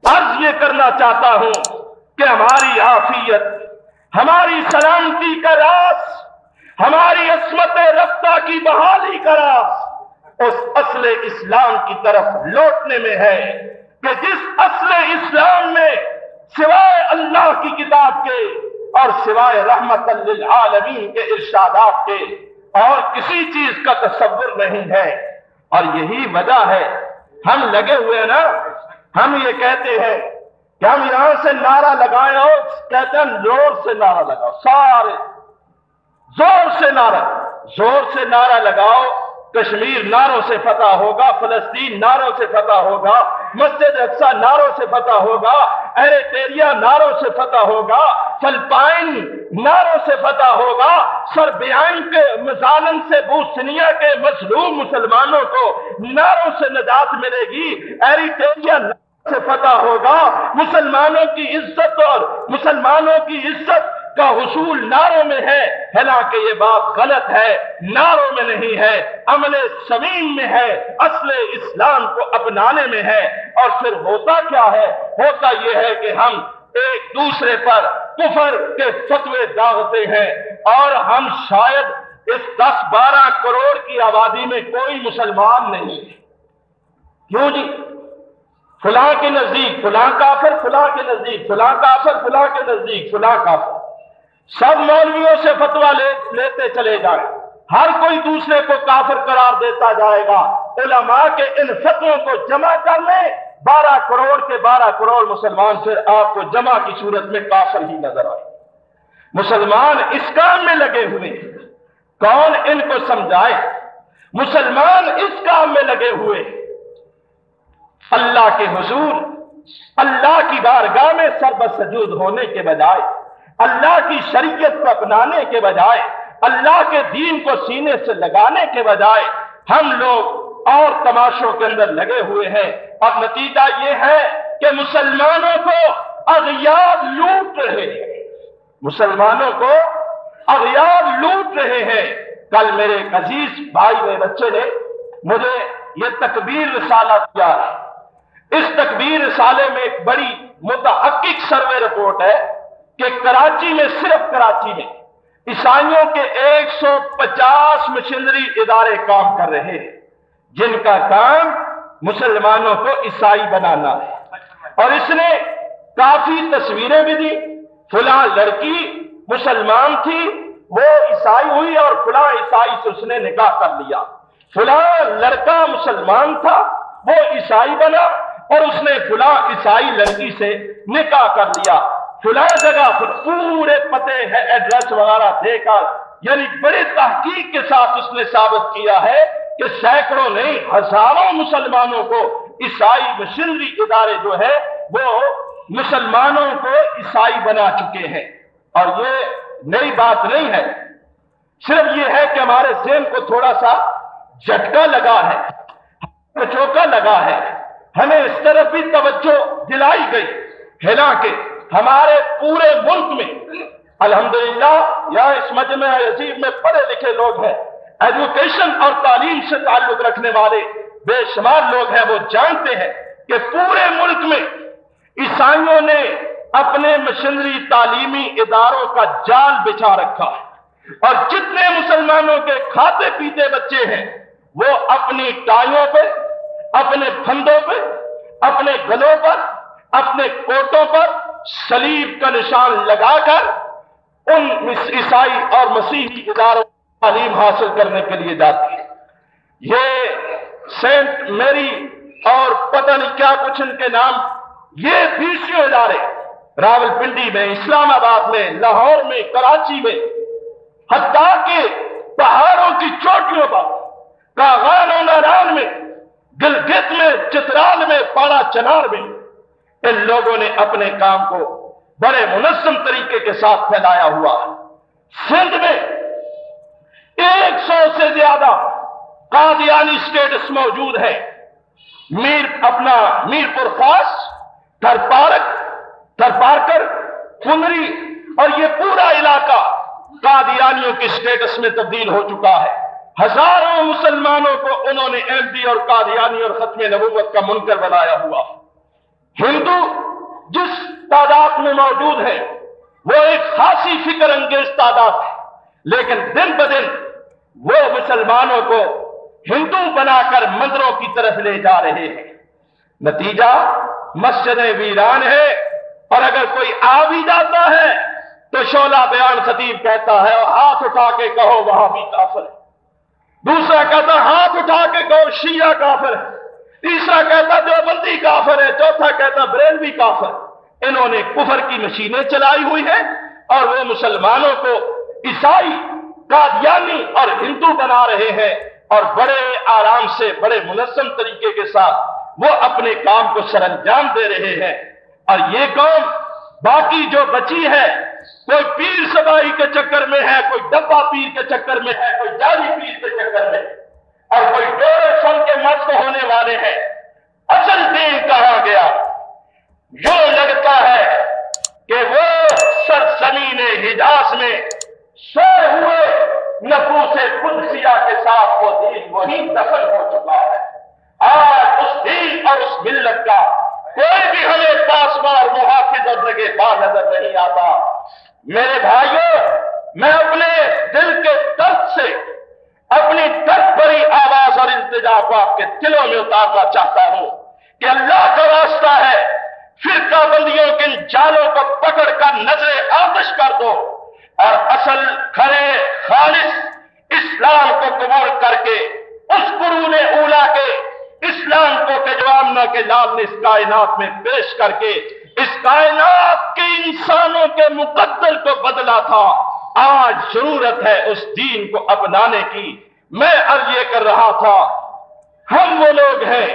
عرض یہ کرنا چاہتا ہوں کہ ہماری عافیت، ہماری سلامتی کا راز، ہماری عصمت رفتہ کی بحالی کا راز اس اصل اسلام کی طرف لوٹنے میں ہے کہ جس اصل اسلام میں سوائے اللہ کی کتاب کے اور سوائے رحمت للعالمین کے ارشادات کے اور کسی چیز کا تصور نہیں ہے. اور یہی وجہ ہے ہم لگے ہوئے نا، ہم یہ کہتے ہیں کہ ہم یہاں سے نعرہ لگائیں، اور کہتے ہیں زور سے نعرہ لگاؤ، سارے زور سے نعرہ لگاؤ. کشمیر نعروں سے فتح ہوگا، فلسطین نعروں سے فتح ہوگا، مسجد اقصی نعروں سے فتح ہوگا، ایریٹریا نعروں سے فتح ہوگا، فلپائن نعروں سے فتح ہوگا، سربیائن کے مظالم سے بوسنیا کے مظلوم مسلمانوں کو نعروں سے نجات ملے گی، ایریٹریا سے فتح ہوگا. مسلمانوں کی عزت اور مسلمانوں کی عزت کا حصول نعروں میں ہے. حالانکہ یہ بات غلط ہے، نعروں میں نہیں ہے، عمل سمیم میں ہے، اصل اسلام کو اپنانے میں ہے. اور پھر ہوتا کیا ہے؟ ہوتا یہ ہے کہ ہم ایک دوسرے پر کفر کے فتوے داغتے ہیں، اور ہم شاید اس 10-12 کروڑ کی آبادی میں کوئی مسلمان نہیں. کیوں جی؟ فلاں کے نزدیک فلاں کافر، فلاں کے نزدیک فلاں کافر، فلاں کے نزدیک فلاں کافر. سب مولویوں سے فتویٰ لیتے چلے جائیں، ہر کوئی دوسرے کو کافر قرار دیتا جائے گا. علماء کے ان فتووں کو جمع کر لیں، 12 کروڑ کے 12 کروڑ مسلمان پھر آپ کو جمع کی صورت میں کافر ہی نظر آئے. مسلمان اس کام میں لگے ہوئے ہیں، کون ان کو سمجھائے؟ مسلمان اس کام میں لگے ہوئے. اللہ کے حضور اللہ کی بارگاہ میں سر بسجود ہونے کے بجائے، اللہ کی شریعت کو اپنانے کے بجائے، اللہ کے دین کو سینے سے لگانے کے بجائے ہم لوگ اور تماشوں کے اندر لگے ہوئے ہیں، اور نتیجہ یہ ہے کہ مسلمانوں کو اغیار لوٹ رہے ہیں، مسلمانوں کو اغیار لوٹ رہے ہیں۔ کل میرے ایک عزیز بھائی نے، بچے نے مجھے یہ تکبیر رسالہ دیا ہے۔ اس تکبیر رسالے میں ایک بڑی متحقق سروے رپورٹ ہے کہ کراچی میں، صرف کراچی میں عیسائیوں کے 150 مشنری ادارے کام کر رہے ہیں، جن کا کام مسلمانوں کو عیسائی بنانا ہے۔ اور اس نے کافی تصویریں بھی دی، فلاں لڑکی مسلمان تھی، وہ عیسائی ہوئی اور فلاں عیسائی سے اس نے نکاح کر لیا، فلاں لڑکا مسلمان تھا، وہ عیسائی بنا اور اس نے فلاں عیسائی لڑکی سے نکاح کر لیا، فلاں جگہ پورے پتے ہے، ایڈریس وغیرہ دے کر، یعنی بڑے تحقیق کے ساتھ اس نے ثابت کیا ہے کہ سینکڑوں نہیں، ہزاروں مسلمانوں کو عیسائی مشنری ادارے جو ہے وہ مسلمانوں کو عیسائی بنا چکے ہیں۔ اور یہ نئی بات نہیں ہے، صرف یہ ہے کہ ہمارے ذہن کو تھوڑا سا جھٹکا لگا ہے، چوکا لگا ہے، ہمیں اس طرف بھی توجہ دلائی گئی، حالانکہ ہمارے پورے ملک میں الحمدللہ یہاں اس مجمع عظیم میں پڑھے لکھے لوگ ہیں، ایجوکیشن اور تعلیم سے تعلق رکھنے والے بے شمار لوگ ہیں، وہ جانتے ہیں کہ پورے ملک میں عیسائیوں نے اپنے مشنری تعلیمی اداروں کا جال بچھا رکھا ہے، اور جتنے مسلمانوں کے کھاتے پیتے بچے ہیں وہ اپنی ٹائیوں پہ، اپنے پھندوں پہ، اپنے گلوں پر، اپنے کوٹوں پر صلیب کا نشان لگا کر ان عیسائی اور مسیحی اداروں تعلیم حاصل کرنے کے لیے جاتی ہے۔ یہ سینٹ میری اور پتہ نہیں کیا کچھ ان کے نام، یہ 20 ادارے راول پنڈی میں، اسلام آباد میں، لاہور میں، کراچی میں، حتیٰ کہ پہاڑوں کی چوٹیوں پر، کاغان و ناران میں، گلگت میں، چترال میں، پاڑا چنار میں، ان لوگوں نے اپنے کام کو بڑے منظم طریقے کے ساتھ پھیلایا ہوا ہے۔ سندھ میں 100 سے زیادہ قادیانی اسٹیٹس موجود ہے، میر پور خاص، تھرپارکر، کنری، اور یہ پورا علاقہ قادیانیوں کے اسٹیٹس میں تبدیل ہو چکا ہے۔ ہزاروں مسلمانوں کو انہوں نے احمدی اور قادیانی اور ختم نبوت کا منکر بنایا ہوا۔ ہندو جس تعداد میں موجود ہے وہ ایک خاصی فکر انگیز تعداد ہے، لیکن دن بدن وہ مسلمانوں کو ہندو بنا کر مندروں کی طرف لے جا رہے ہیں۔ نتیجہ مسجدیں ویران ہے، اور اگر کوئی آ بھی جاتا ہے تو شعلہ بیان خطیب کہتا ہے اور ہاتھ اٹھا کے کہو وہاں بھی کافر ہے، دوسرا کہتا ہاتھ اٹھا کے کہو شیعہ کافر ہے، تیسرا کہتا دیوبندی کافر ہے، چوتھا کہتا بریلوی کافر۔ انہوں نے کفر کی مشینیں چلائی ہوئی ہیں اور وہ مسلمانوں کو عیسائی، قادیانی اور ہندو بنا رہے ہیں، اور بڑے آرام سے، بڑے منظم طریقے کے ساتھ وہ اپنے کام کو سر انجام دے رہے ہیں۔ اور یہ قوم باقی جو بچی ہے، کوئی پیر سبائی کے چکر میں ہے، کوئی ڈبہ پیر کے چکر میں ہے، کوئی جعلی پیر کے چکر میں، اور کوئی ڈورے سن کے مست ہونے والے ہیں۔ اصل دین کہاں گیا؟ جو لگتا ہے کہ وہ سرزمین حجاز میں سوئے ہوئے نفوس قدسیہ کے ساتھ وہ دین وہیں دفن ہو چکا ہے۔ آج اس دین اور اس ملت کا کوئی بھی ہمیں پاسبان محافظ اور نگہبان نظر نہیں آتا۔ میرے بھائیوں، میں اپنے دل کے درد سے اپنی درد بھری آواز اور التجا کو آپ کے دلوں میں اتارنا چاہتا ہوں کہ اللہ کا واسطہ ہے، فرقہ بندیوں کے ان جالوں کو پکڑ کر نظر آتش کر دو، اور اصل کھڑے خالص اسلام کو قبول کر کے اس قرون اولا کے اسلام کو کہ جو آمنہ کے لال نے اس کائنات میں پیش کر کے اس کائنات کے انسانوں کے مقدر کو بدلا تھا، آج ضرورت ہے اس دین کو اپنانے کی۔ میں عرض یہ کر رہا تھا، ہم وہ لوگ ہیں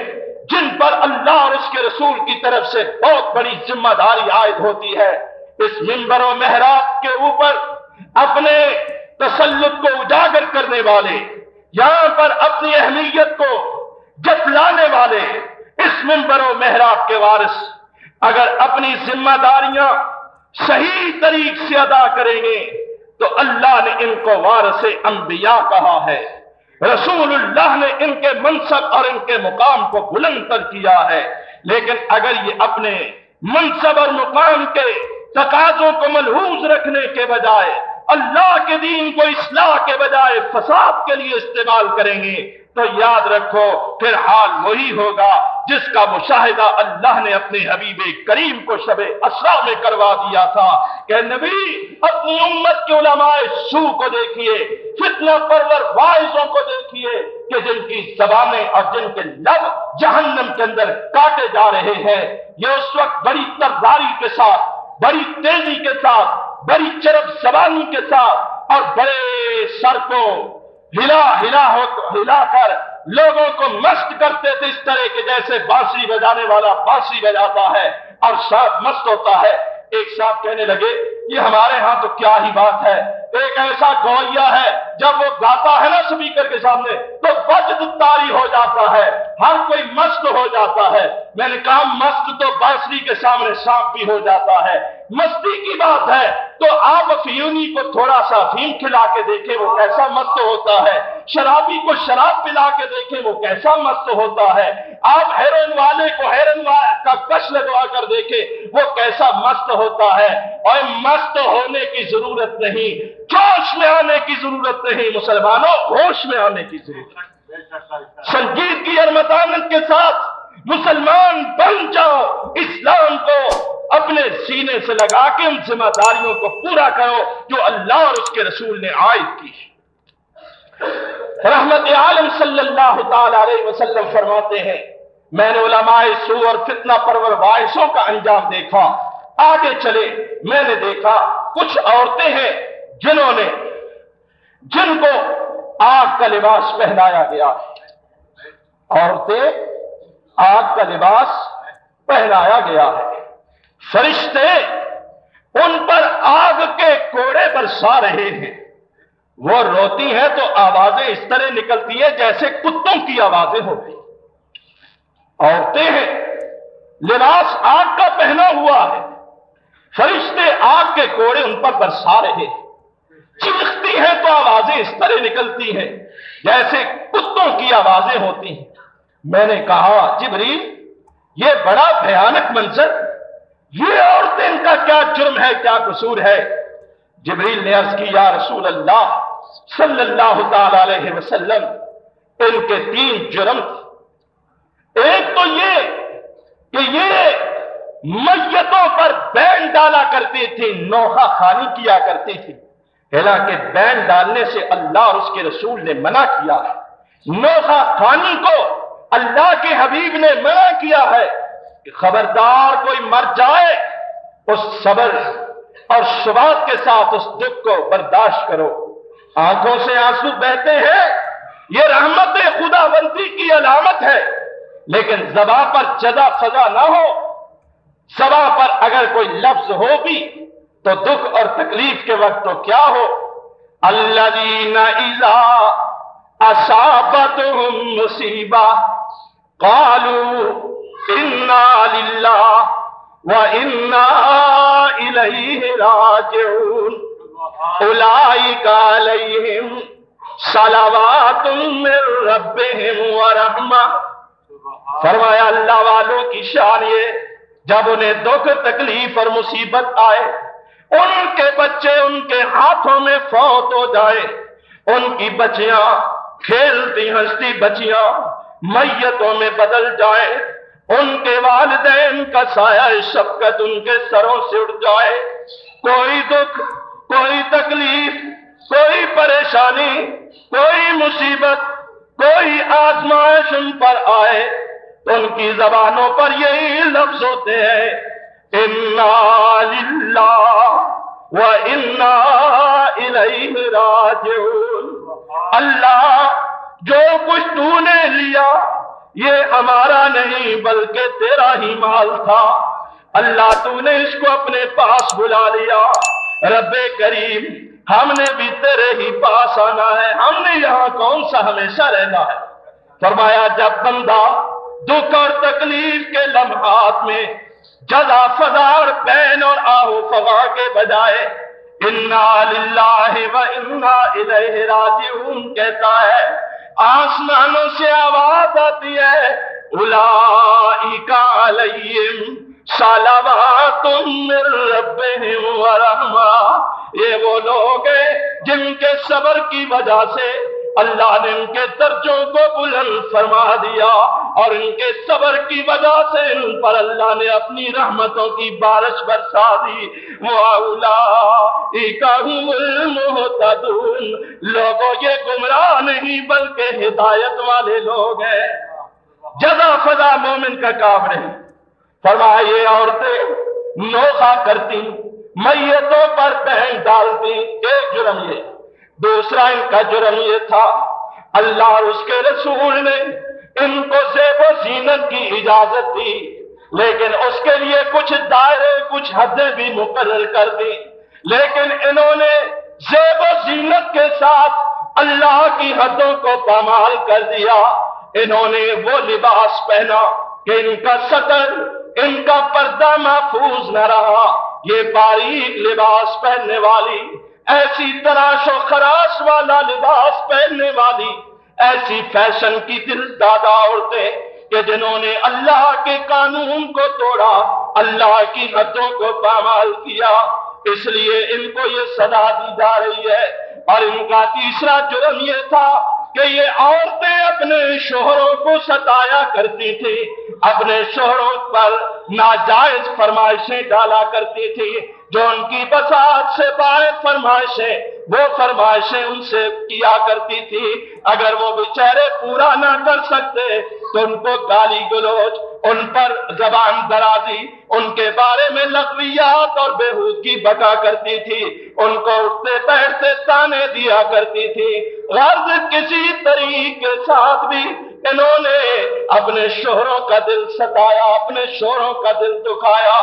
جن پر اللہ اور اس کے رسول کی طرف سے بہت بڑی ذمہ داری عائد ہوتی ہے، اس منبر و محراب کے اوپر اپنے تسلط کو اجاگر کرنے والے، یہاں پر اپنی اہمیت کو جتلانے والے، اس منبر و محراب کے وارث اگر اپنی ذمہ داریاں صحیح طریق سے ادا کریں گے تو اللہ نے ان کو وارث انبیاء کہا ہے، رسول اللہ نے ان کے منصب اور ان کے مقام کو بلند تر کیا ہے۔ لیکن اگر یہ اپنے منصب اور مقام کے تقاضوں کو ملحوظ رکھنے کے بجائے اللہ کے دین کو اصلاح کے بجائے فساد کے لیے استعمال کریں گے تو یاد رکھو پھر حال وہی ہوگا جس کا مشاہدہ اللہ نے اپنے حبیب کریم کو شب اسرا میں کروا دیا تھا کہ نبی اپنی امت کے علماء سو کو دیکھیے، فتنہ پرور واعظوں کو دیکھیے کہ جن کی زبانیں اور جن کے لب جہنم کے اندر کاٹے جا رہے ہیں، یہ اس وقت بڑی ترزاری کے ساتھ، بڑی تیزی کے ساتھ، بڑی چرب زبانی کے ساتھ اور بڑے سر کو ہلا کر لوگوں کو مست کرتے تھے، اس طرح کے جیسے بانسری بجانے والا بانسری بجاتا ہے اور صاحب مست ہوتا ہے۔ ایک صاحب کہنے لگے یہ ہمارے ہاں تو کیا ہی بات ہے، ایک ایسا گویا ہے جب وہ گاتا ہے نا اسپیکر کے سامنے تو وجد طاری ہو جاتا ہے، ہر کوئی مست ہو جاتا ہے۔ میں نے کہا مست تو بانسری کے سامنے سانپ بھی ہو جاتا ہے، مستی کی بات ہے تو آپ افیونی کو تھوڑا سا افیم کھلا کے دیکھیں وہ کیسا مست ہوتا ہے، شرابی کو شراب پلا کے دیکھیں وہ کیسا مست ہوتا ہے، آپ ہیروئن والے کو ہیروئن کا کش لگوا کر دیکھیں وہ کیسا مست ہوتا ہے۔ اور مست ہونے کی ضرورت نہیں، جوش میں آنے کی ضرورت نہیں، مسلمانوں ہوش میں آنے کی ضرورت ہے۔ سنجیدگی اور متانت کے ساتھ مسلمان بن جاؤ، اسلام کو اپنے سینے سے لگا کے ان ذمہ داریوں کو پورا کرو جو اللہ اور اس کے رسول نے عائد کی۔ رحمت عالم صلی اللہ تعالی علیہ وسلم فرماتے ہیں میں نے علماء سو اور فتنہ پرور باعثوں کا انجام دیکھا، آگے چلے میں نے دیکھا کچھ عورتیں ہیں جن کو آگ کا لباس پہنایا گیا ہے، عورتیں آگ کا لباس پہنایا گیا ہے، فرشتے ان پر آگ کے کوڑے برسا رہے ہیں، وہ روتی ہیں تو آوازیں اس طرح نکلتی ہیں جیسے کتوں کی آوازیں ہوتی، عورتیں ہیں لباس آگ کا پہنا ہوا ہے، فرشتے آگ کے کوڑے ان پر برسا رہے ہیں، چیختی ہیں تو آوازیں اس طرح نکلتی ہیں جیسے کتوں کی آوازیں ہوتی ہیں۔ میں نے کہا جبریل یہ بڑا بھیانک منظر، یہ عورتیں ان کا کیا جرم ہے، کیا قصور ہے؟ جبریل نے عرض کی یا رسول اللہ صلی اللہ تعالی علیہ وسلم ان کے 3 جرم تھے۔ ایک تو یہ کہ یہ میتوں پر بین ڈالا کرتی تھی، نوحہ خوانی کیا کرتی تھی، حالانکہ بین ڈالنے سے اللہ اور اس کے رسول نے منع کیا ہے، نوحہ خوانی کو اللہ کے حبیب نے منع کیا ہے کہ خبردار کوئی مر جائے اس صبر اور ثبات کے ساتھ اس دکھ کو برداشت کرو، آنکھوں سے آنسو بہتے ہیں یہ رحمت خداوندی کی علامت ہے، لیکن زباں پر جزا سزا نہ ہو، زباں پر اگر کوئی لفظ ہو بھی تو دکھ اور تکلیف کے وقت تو کیا ہو، الذین اذا اصابتهم مصیبہ قالوا انا للہ وانا الیہ راجعون اولئک علیہم صلوات من ربہم ورحمہ۔ فرمایا اللہ والوں کی شان یہ جب انہیں دکھ تکلیف اور مصیبت آئے، ان کے بچے ان کے ہاتھوں میں فوت ہو جائے، ان کی بچیاں کھیلتی ہنستی بچیاں میتوں میں بدل جائے، ان کے والدین کا سایہ شفقت ان کے سروں سے اٹھ جائے، کوئی دکھ کوئی تکلیف کوئی پریشانی کوئی مصیبت کوئی آزمائش ان پر آئے تو ان کی زبانوں پر یہی لفظ ہوتے ہیں انا للہ وانا الیہ راجعون۔ اللہ جو کچھ تو نے لیا یہ ہمارا نہیں بلکہ تیرا ہی مال تھا، اللہ تو نے اس کو اپنے پاس بلا لیا۔ رب کریم ہم نے بھی تیرے ہی پاس آنا ہے، ہم نے یہاں کون سا ہمیشہ رہنا ہے۔ فرمایا جب بندہ دکھ اور تکلیف کے لمحات میں جزا فضا اور بین اور آہو فغا کے بجائے انا للہ و انا الیہ راجعون کہتا ہے، آسمانوں سے آواز آتی ہے اولئک علیہم صلوات من ربہم ورحمہ، یہ وہ لوگ ہیں جن کے صبر کی وجہ سے اللہ نے ان کے درجوں کو بلند فرما دیا، اور ان کے صبر کی وجہ سے ان پر اللہ نے اپنی رحمتوں کی بارش برسا دی۔ وَأُولَئِکَ هُمُ الْمُهْتَدُونَ، لوگوں یہ گمراہ نہیں بلکہ ہدایت والے لوگ ہیں۔ جزا فضا مومن کا کام نہیں۔ فرمایا یہ عورتیں نوخہ کرتی، میتوں پر بہن ڈالتی، ایک جرم یہ، دوسرا ان کا جرم یہ تھا اللہ اور اس کے رسول نے ان کو زیب و زینت کی اجازت دی، لیکن اس کے لیے کچھ دائرے کچھ حدیں بھی مقرر کر دی، لیکن انہوں نے زیب و زینت کے ساتھ اللہ کی حدوں کو پامال کر دیا۔ انہوں نے وہ لباس پہنا کہ ان کا سطر، ان کا پردہ محفوظ نہ رہا۔ یہ باریک لباس پہننے والی، ایسی تراش و خراش والا لباس پہننے والی، ایسی فیشن کی دل دادا عورتیں کہ جنہوں نے اللہ کے قانون کو توڑا، اللہ کی حدوں کو پامال کیا، اس لیے ان کو یہ سزا دی جا رہی ہے۔ اور ان کا تیسرا جرم یہ تھا کہ یہ عورتیں اپنے شوہروں کو ستایا کرتی تھی، اپنے شوہروں پر ناجائز فرمائشیں ڈالا کرتی تھی، جو ان کی بساط سے باہر فرمائشیں، وہ فرمائشیں ان سے کیا کرتی تھی۔ اگر وہ بیچارے پورا نہ کر سکتے تو ان کو گالی گلوچ، ان پر زبان درازی، ان کے بارے میں لغویات اور بےہودگی بکا کرتی تھی، ان کو اٹھتے بیٹھتے تانے دیا کرتی تھی۔ غرض کسی طریقے کے ساتھ بھی انہوں نے اپنے شوہروں کا دل ستایا، اپنے شوہروں کا دل دکھایا۔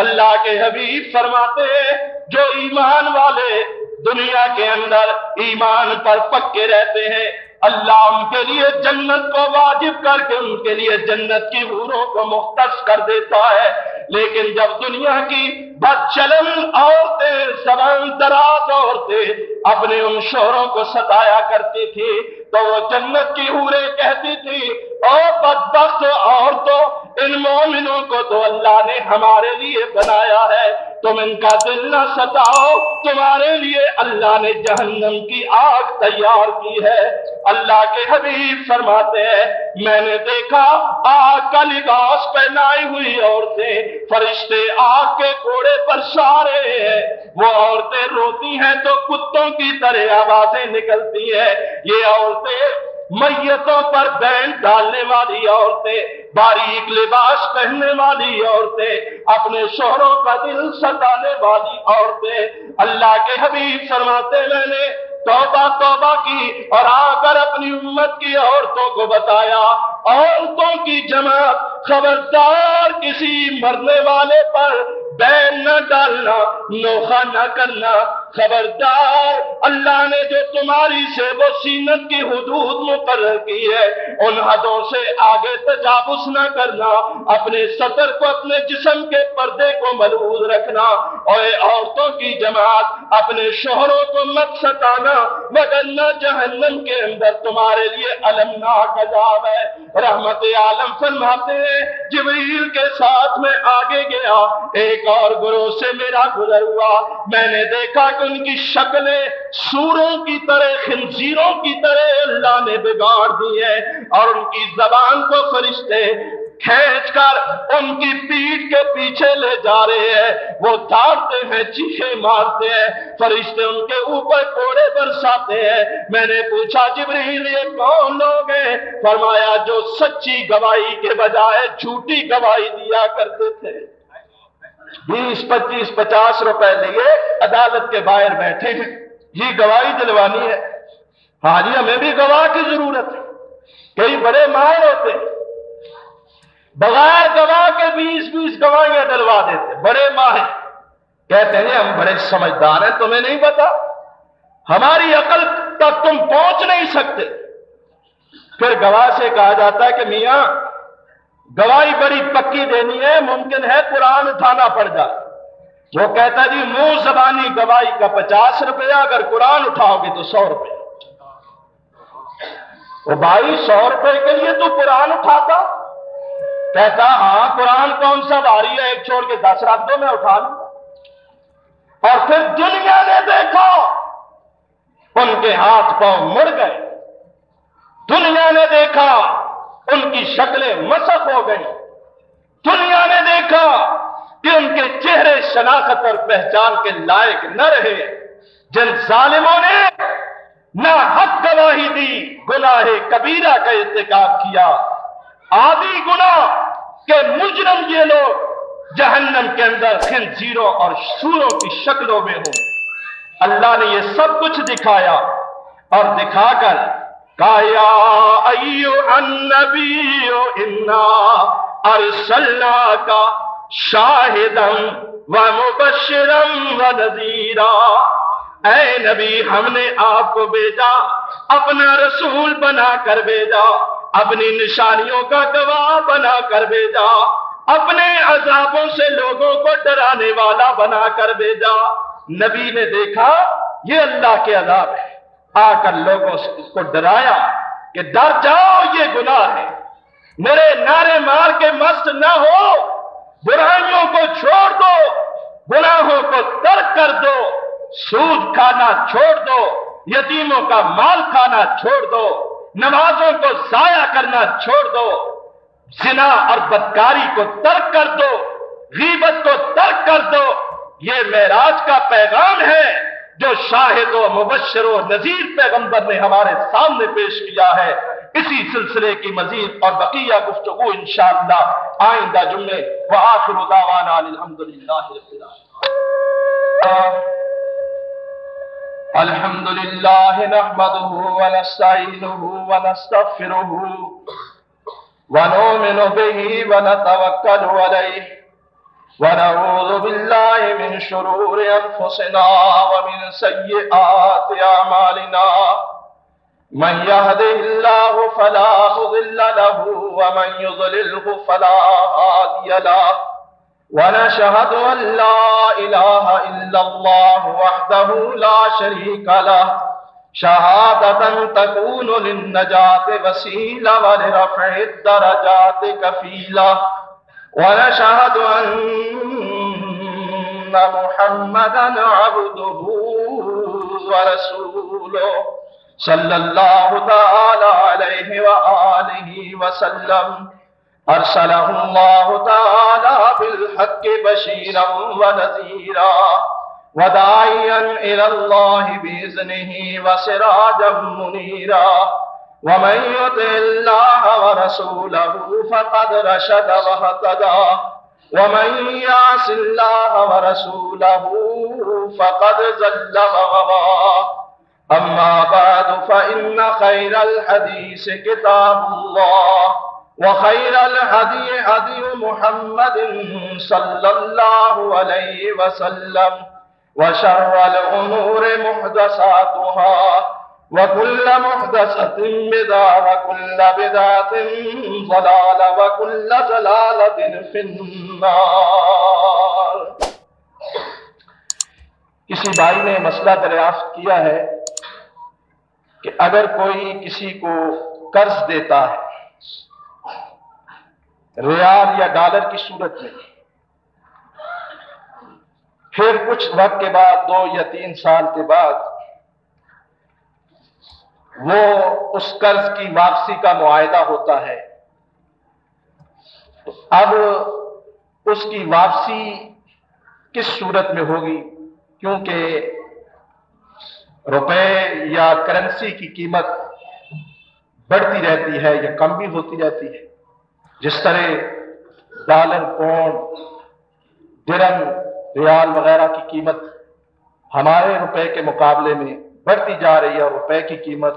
اللہ کے حبیب فرماتے ہیں جو ایمان والے دنیا کے اندر ایمان پر پکے رہتے ہیں، اللہ ان کے لیے جنت کو واجب کر کے ان کے لیے جنت کی حوروں کو مختص کر دیتا ہے۔ لیکن جب دنیا کی بدچلن عورتیں، زبان دراز عورتیں اپنے ان شوہروں کو ستایا کرتی تھی تو وہ جنت کی حوریں کہتی تھی او بدبخت عورتوں، ان مومنوں کو تو اللہ نے ہمارے لیے بنایا ہے، تم ان کا دل نہ ستاؤ، تمہارے لیے اللہ نے جہنم کی آگ تیار کی ہے۔ اللہ کے حبیب فرماتے ہیں میں نے دیکھا آگ کا لباس پہنائی ہوئی عورتیں، فرشتے آگ کے گھوڑے پر سوارے ہیں، وہ عورتیں روتی ہیں تو کتوں کی طرح آوازیں نکلتی ہیں۔ یہ عورتیں میتوں پر بینڈ ڈالنے والی عورتیں، باریک لباس پہننے والی عورتیں، اپنے شوہروں کا دل ستانے والی عورتیں۔ اللہ کے حبیب فرماتے میں نے توبہ توبہ کی اور آ کر اپنی امت کی عورتوں کو بتایا، عورتوں کی جماعت خبردار کسی مرنے والے پر بین نہ ڈالنا، نوخہ نہ کرنا، خبردار اللہ نے جو تمہاری زیب و زینت کی حدود مقرر کی ہے ان حدوں سے آگے تجاوز نہ کرنا، اپنے سطر کو، اپنے جسم کے پردے کو محفوظ رکھنا، اور عورتوں کی جماعت اپنے شوہروں کو مت ستانا وگرنہ جہنم کے اندر تمہارے لیے المناک عذاب ہے۔ رحمت عالم فرماتے ہیں جبریل کے ساتھ میں آگے گیا، ایک اور گروہ سے میرا گزر ہوا، میں نے دیکھا کہ ان کی شکلیں سوروں کی طرح، خنزیروں کی طرح اللہ نے بگاڑ دی ہے، اور ان کی زبان کو فرشتے کھینچ کر ان کی پیٹھ کے پیچھے لے جا رہے ہیں، وہ دھاڑتے ہیں، چیخے مارتے ہیں، فرشتے ان کے اوپر کوڑے برساتے ہیں۔ میں نے پوچھا جبریل یہ کون لوگ ہیں؟ فرمایا جو سچی گواہی کے بجائے جھوٹی گواہی دیا کرتے تھے، 20 25 50 روپے لیے عدالت کے باہر بیٹھے ہیں، یہ گواہی دلوانی ہے۔ ہاں جی ہمیں بھی گواہ کی ضرورت ہے، کئی بڑے ماہر ہوتے ہیں بغیر گواہ کے 20 گواہیاں ڈلوا دیتے، بڑے ماہر، کہتے ہیں ہم بڑے سمجھدار ہیں، تمہیں نہیں پتا، ہماری عقل تک تم پہنچ نہیں سکتے۔ پھر گواہ سے کہا جاتا ہے کہ میاں گواہی بڑی پکی دینی ہے، ممکن ہے قرآن اٹھانا پڑ جائے۔ وہ کہتا ہے جی منہ زبانی گواہی کا 50 روپیہ، اگر قرآن اٹھاؤ گے تو 100 روپیہ۔ وہ بھائی 100 روپے کے لیے تو قرآن اٹھاتا؟ کہتا ہاں قرآن کون سا بھاری ہے، ایک چھوڑ کے 10 رکھ دو میں اٹھا لوں۔ اور پھر دنیا نے دیکھا ان کے ہاتھ پاؤں مڑ گئے، دنیا نے دیکھا ان کی شکلیں مسخ ہو گئی، دنیا نے دیکھا کہ ان کے چہرے شناخت اور پہچان کے لائق نہ رہے۔ جن ظالموں نے نہ حق گواہی دی، گناہ کبیرہ کا ارتکاب کیا، آدھی گناہ کہ مجرم یہ لوگ جہنم کے اندر خنزیروں اور سوروں کی شکلوں میں ہوں۔ اللہ نے یہ سب کچھ دکھایا اور دکھا کر کہا یا ایھا النبی انا ارسلناک شاہدا ومبشرا ونذیرا، اے نبی ہم نے آپ کو بھیجا، اپنا رسول بنا کر بھیجا، اپنی نشانیوں کا گواہ بنا کر بھیجا، اپنے عذابوں سے لوگوں کو ڈرانے والا بنا کر بھیجا۔ نبی نے دیکھا یہ اللہ کے عذاب ہے، آ کر لوگوں کو ڈرایا کہ ڈر جاؤ یہ گناہ ہے، میرے نعرے مار کے مست نہ ہو، برائیوں کو چھوڑ دو، گناہوں کو ترک کر دو، سود کھانا چھوڑ دو، یتیموں کا مال کھانا چھوڑ دو، نمازوں کو ضائع کرنا چھوڑ دو، زنا اور بدکاری کو ترک کر دو، غیبت کو ترک کر دو۔ یہ معراج کا پیغام ہے جو شاہد و مبشر و نذیر پیغمبر نے ہمارے سامنے پیش کیا ہے۔ اسی سلسلے کی مزید اور بقیہ گفتگو انشاءاللہ آئندہ جمعے۔ وآخر دعوانا الحمدللہ رب العالمین۔ الحمدللہ نحمده ونستعینه ونستغفره ونؤمن به ونتوکل علیہ ونعوذ باللہ من شرور انفسنا ومن سیئات اعمالنا، من يهده الله فلا مضل له ومن يضلله فلا هادي له، ونشهد أن لا إله إلا الله وحده لا شريك له شهادة تكون للنجاة وسيلة ولرفع الدرجات كفيلة، ونشهد أن محمدا عبده ورسوله صلى الله تعالى عليه وآله وسلم، أرسله الله تعالى بالحق بشيرا ونذيرا وداعيا إلى الله بإذنه وسراجا منيرا، ومن يطع الله ورسوله فقد رشد واهتدى، ومن يعص الله ورسوله فقد ضل وغوى، أما بعد فإن خير الحديث كتاب الله، وخير الهدي هدي محمد صلى الله عليه وسلم، وشر الأمور محدثاتها، وكل محدثة بدعة، وكل بدعة ضلالة، وكل ضلالة في النار۔ کسی بھائی نے مسئلہ دریافت کیا ہے کہ اگر کوئی کسی کو قرض دیتا ہے ریال یا ڈالر کی صورت میں، پھر کچھ وقت کے بعد 2 یا 3 سال کے بعد وہ اس قرض کی واپسی کا معاہدہ ہوتا ہے، تو اب اس کی واپسی کس صورت میں ہوگی؟ کیونکہ روپے یا کرنسی کی قیمت بڑھتی رہتی ہے یا کم بھی ہوتی رہتی ہے، جس طرح ڈالر، پاؤنڈ، درہم، ریال وغیرہ کی قیمت ہمارے روپے کے مقابلے میں بڑھتی جا رہی ہے، اور روپے کی قیمت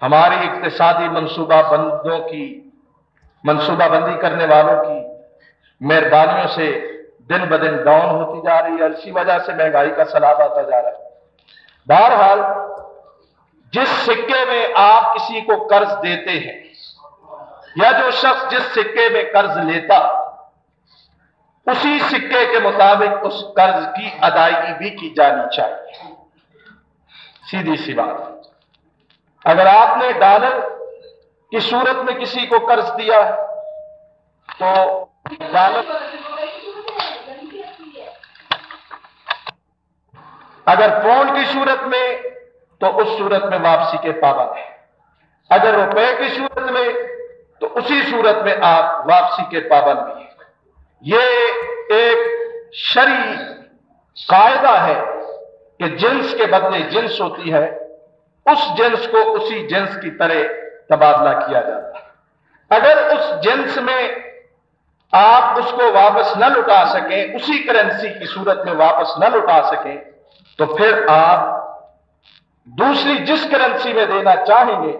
ہماری اقتصادی منصوبہ بندوں کی منصوبہ بندی کرنے والوں کی مہربانیوں سے دن بدن ڈاؤن ہوتی جا رہی ہے، اسی وجہ سے مہنگائی کا سیلاب آتا جا رہا ہے۔ بہرحال جس سکے میں آپ کسی کو قرض دیتے ہیں یا جو شخص جس سکے میں قرض لیتا، اسی سکے کے مطابق اس قرض کی ادائیگی بھی کی جانی چاہیے۔ سیدھی سی بات، اگر آپ نے ڈالر کی صورت میں کسی کو قرض دیا ہے تو ڈالر، اگر پاؤنڈ کی صورت میں تو اس صورت میں واپسی کے پابند ہیں، اگر روپے کی صورت میں تو اسی صورت میں آپ واپسی کے پابند بھی ہیں۔ یہ ایک شرعی قاعدہ ہے کہ جنس کے بدلے جنس ہوتی ہے، اس جنس کو اسی جنس کی طرح تبادلہ کیا جاتا ہے۔ اگر اس جنس میں آپ اس کو واپس نہ لوٹا سکیں، اسی کرنسی کی صورت میں واپس نہ لوٹا سکیں، تو پھر آپ دوسری جس کرنسی میں دینا چاہیں گے،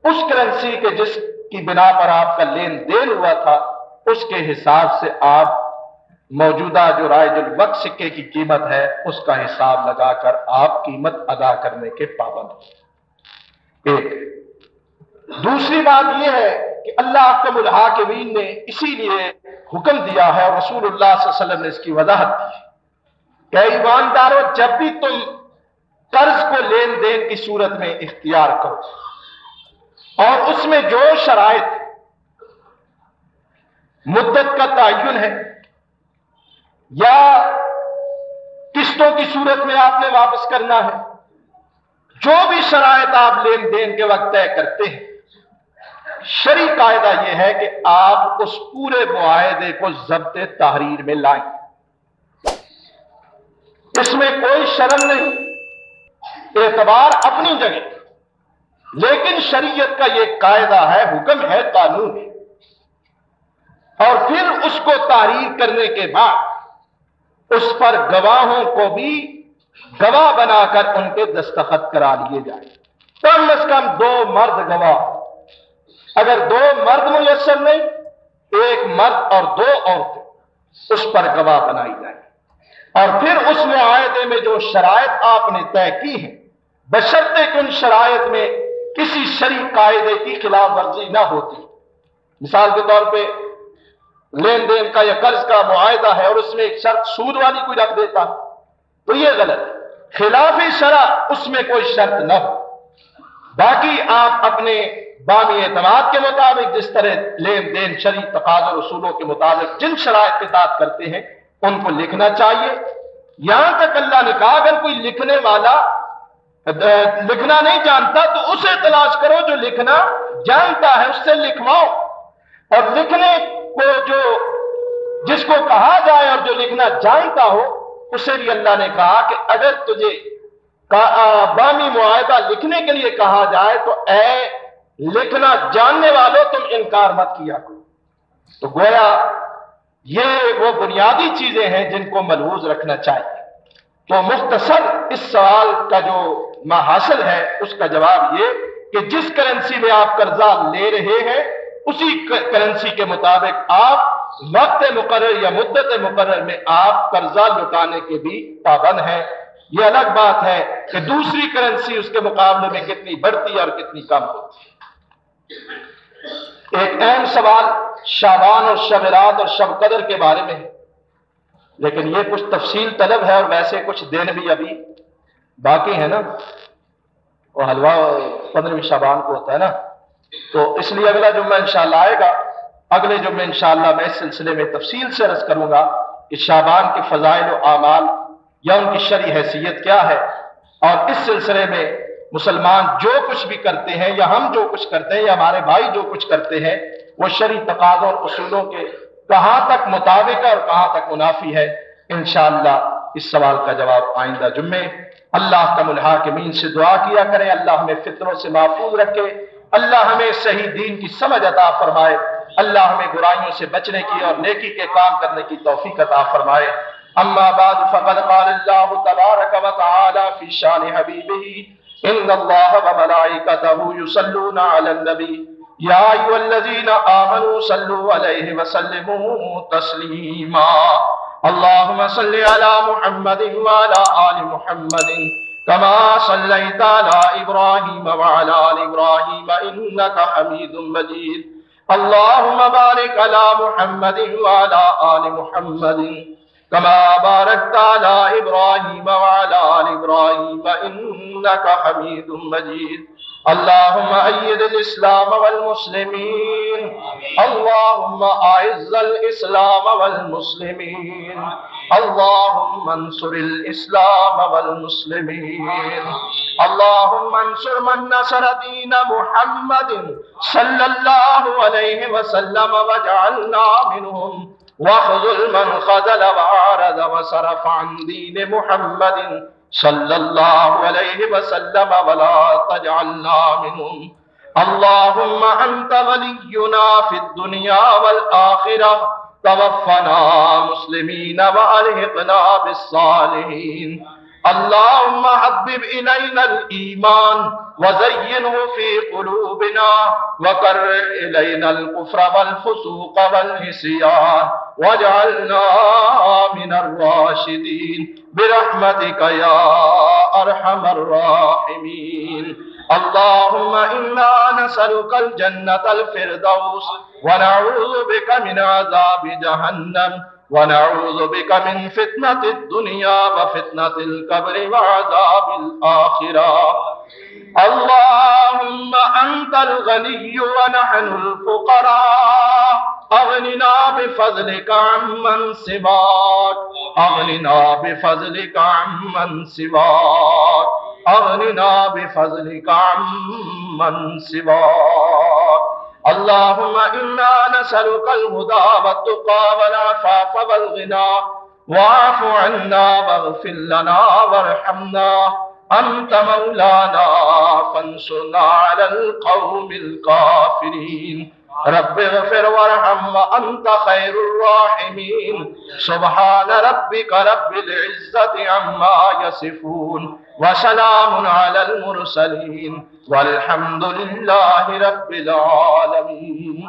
اس کرنسی کے جس کی بنا پر آپ کا لین دین ہوا تھا، اس کے حساب سے آپ موجودہ جو رائج الوقت سکے کی قیمت ہے اس کا حساب لگا کر آپ قیمت ادا کرنے کے پابند ہیں۔ ایک دوسری بات یہ ہے کہ اللہ احکم الحاکمین نے اسی لیے حکم دیا ہے اور رسول اللہ صلی اللہ علیہ وسلم نے اس کی وضاحت کی کہ ایماندارو، جب بھی تم قرض کو لین دین کی صورت میں اختیار کرو اور اس میں جو شرائط مدت کا تعین ہے یا قسطوں کی صورت میں آپ نے واپس کرنا ہے، جو بھی شرائط آپ لین دین کے وقت طے کرتے ہیں، شرعی قاعدہ یہ ہے کہ آپ اس پورے معاہدے کو ضبط تحریر میں لائیں۔ اس میں کوئی شرم نہیں، اعتبار اپنی جگہ، لیکن شریعت کا یہ قاعدہ ہے، حکم ہے، قانون ہے، اور پھر اس کو تحریر کرنے کے بعد اس پر گواہوں کو بھی گواہ بنا کر ان کے دستخط کرا لیے جائیں، کم از کم 2 مرد گواہ، اگر 2 مرد میسر نہیں، 1 مرد اور 2 عورتیں اس پر گواہ بنائی جائیں، اور پھر اس معاہدے میں جو شرائط آپ نے طے کی ہیں، بشرطے کہ ان شرائط میں کسی شرعی قاعدے کی خلاف ورزی نہ ہوتی۔ مثال کے طور پہ لین دین کا یا قرض کا معاہدہ ہے اور اس میں ایک شرط سود والی کوئی رکھ دیتا تو یہ غلط ہے، خلاف شرع اس میں کوئی شرط نہ ہو۔ باقی آپ اپنے بامی اعتماد کے مطابق جس طرح لین دین شرعی تقاضوں اصولوں کے مطابق جن شرائط کے تحت کرتے ہیں ان کو لکھنا چاہیے۔ یہاں تک اللہ نے کہا اگر کوئی لکھنے والا لکھنا نہیں جانتا تو اسے تلاش کرو جو لکھنا جانتا ہے، اس سے لکھواؤ، اور لکھنے کو جس کو کہا جائے اور جو لکھنا جانتا ہو اسے بھی اللہ نے کہا کہ اگر تجھے بامی معاہدہ لکھنے کے لیے کہا جائے تو اے لکھنا جاننے والوں تم انکار مت کیا کرو۔ تو گویا یہ وہ بنیادی چیزیں ہیں جن کو ملحوظ رکھنا چاہیے۔ تو مختصر اس سوال کا جو حاصل ہے اس کا جواب یہ کہ جس کرنسی میں آپ قرضہ لے رہے ہیں اسی کرنسی کے مطابق آپ وقت مقرر یا مدت مقرر میں آپ قرضہ لوٹانے کے بھی پابند ہیں۔ یہ الگ بات ہے کہ دوسری کرنسی اس کے مقابلے میں کتنی بڑھتی ہے اور کتنی کم ہوتی ہے۔ ایک اہم سوال شعبان اور شب رات اور شب قدر کے بارے میں ہے، لیکن یہ کچھ تفصیل طلب ہے اور ویسے کچھ دن بھی ابھی باقی ہے نا، اور حلوہ 15 شعبان کو ہوتا ہے نا، تو اس لیے اگلا جمعہ انشاءاللہ آئے گا، اگلے جمعے انشاءاللہ میں اس سلسلے میں تفصیل سے عرض کروں گا کہ شعبان کے فضائل و اعمال یا ان کی شرعی حیثیت کیا ہے، اور اس سلسلے میں مسلمان جو کچھ بھی کرتے ہیں یا ہم جو کچھ کرتے ہیں یا ہمارے بھائی جو کچھ کرتے ہیں وہ شرعی تقاضوں اور اصولوں کے کہاں تک مطابق ہے اور کہاں تک منافی ہے۔ انشاءاللہ اس سوال کا جواب آئندہ جمعے۔ اللہ کا الحاکمین سے دعا کیا کریں اللہ ہمیں فتنوں سے محفوظ رکھے، اللہ ہمیں صحیح دین کی سمجھ عطا فرمائے، اللہ ہمیں برائیوں سے بچنے کی اور نیکی کے کام کرنے کی توفیق عطا فرمائے۔ اما بعد فقد قال اللہ تبارک و تعالی فی شان حبیبہ ان اللہ وملائکتہ یصلون علی النبی یا ایھا الذین آمنوا صلوا علیہ وسلموا تسلیما اللہم صل علی محمد وعلی آل محمد کما صلیت علی ابراہیم وعلی آل ابراہیم انک حمید مجید اللہم بارک علی محمد وعلی آل محمد کما بارکت علی ابراہیم وعلی آل ابراہیم انک حمید مجید اللہم اید الاسلام والمسلمین اللہم اعز الاسلام والمسلمین اللہم انصر الاسلام والمسلمین اللہم انصر من نصر دین محمد صلی اللہ علیہ وسلم واجعلنا منہم واخذل من خذل وعارض وصرف عن دین محمد صلی اللہ علیہ وسلم ولا تجعلنا منہم اللہم انت ولینا فی الدنیا والآخرہ توفنا مسلمین والحقنا بالصالحین اللہم حبب الینا الایمان وزینہ فی قلوبنا وکرر الینا الکفر والفسوق والعصیان واجعلنا من الراشدین برحمتک یا ارحم الراحمین اللہم انا نسألک الجنة الفردوس ونعوذ بک من عذاب جہنم ونعوذ بک من فتنة الدنیا وفتنة القبر وعذاب الآخرہ اللہم انت الغنی ونحن الفقراء اغننا بفضلک عمن سواک اغننا بفضلک عمن سواک اغننا بفضلک عمن سواک اللہم انا نسألک الہدى والتقى والعفاف والغنى واعف عنا واغفر لنا وارحمنا انت مولانا فانصرنا على القوم الكافرين رب اغفر وارحم وانت خير الراحمين سبحان ربك رب العزة عما يصفون وسلام على المرسلين والحمد لله رب العالمين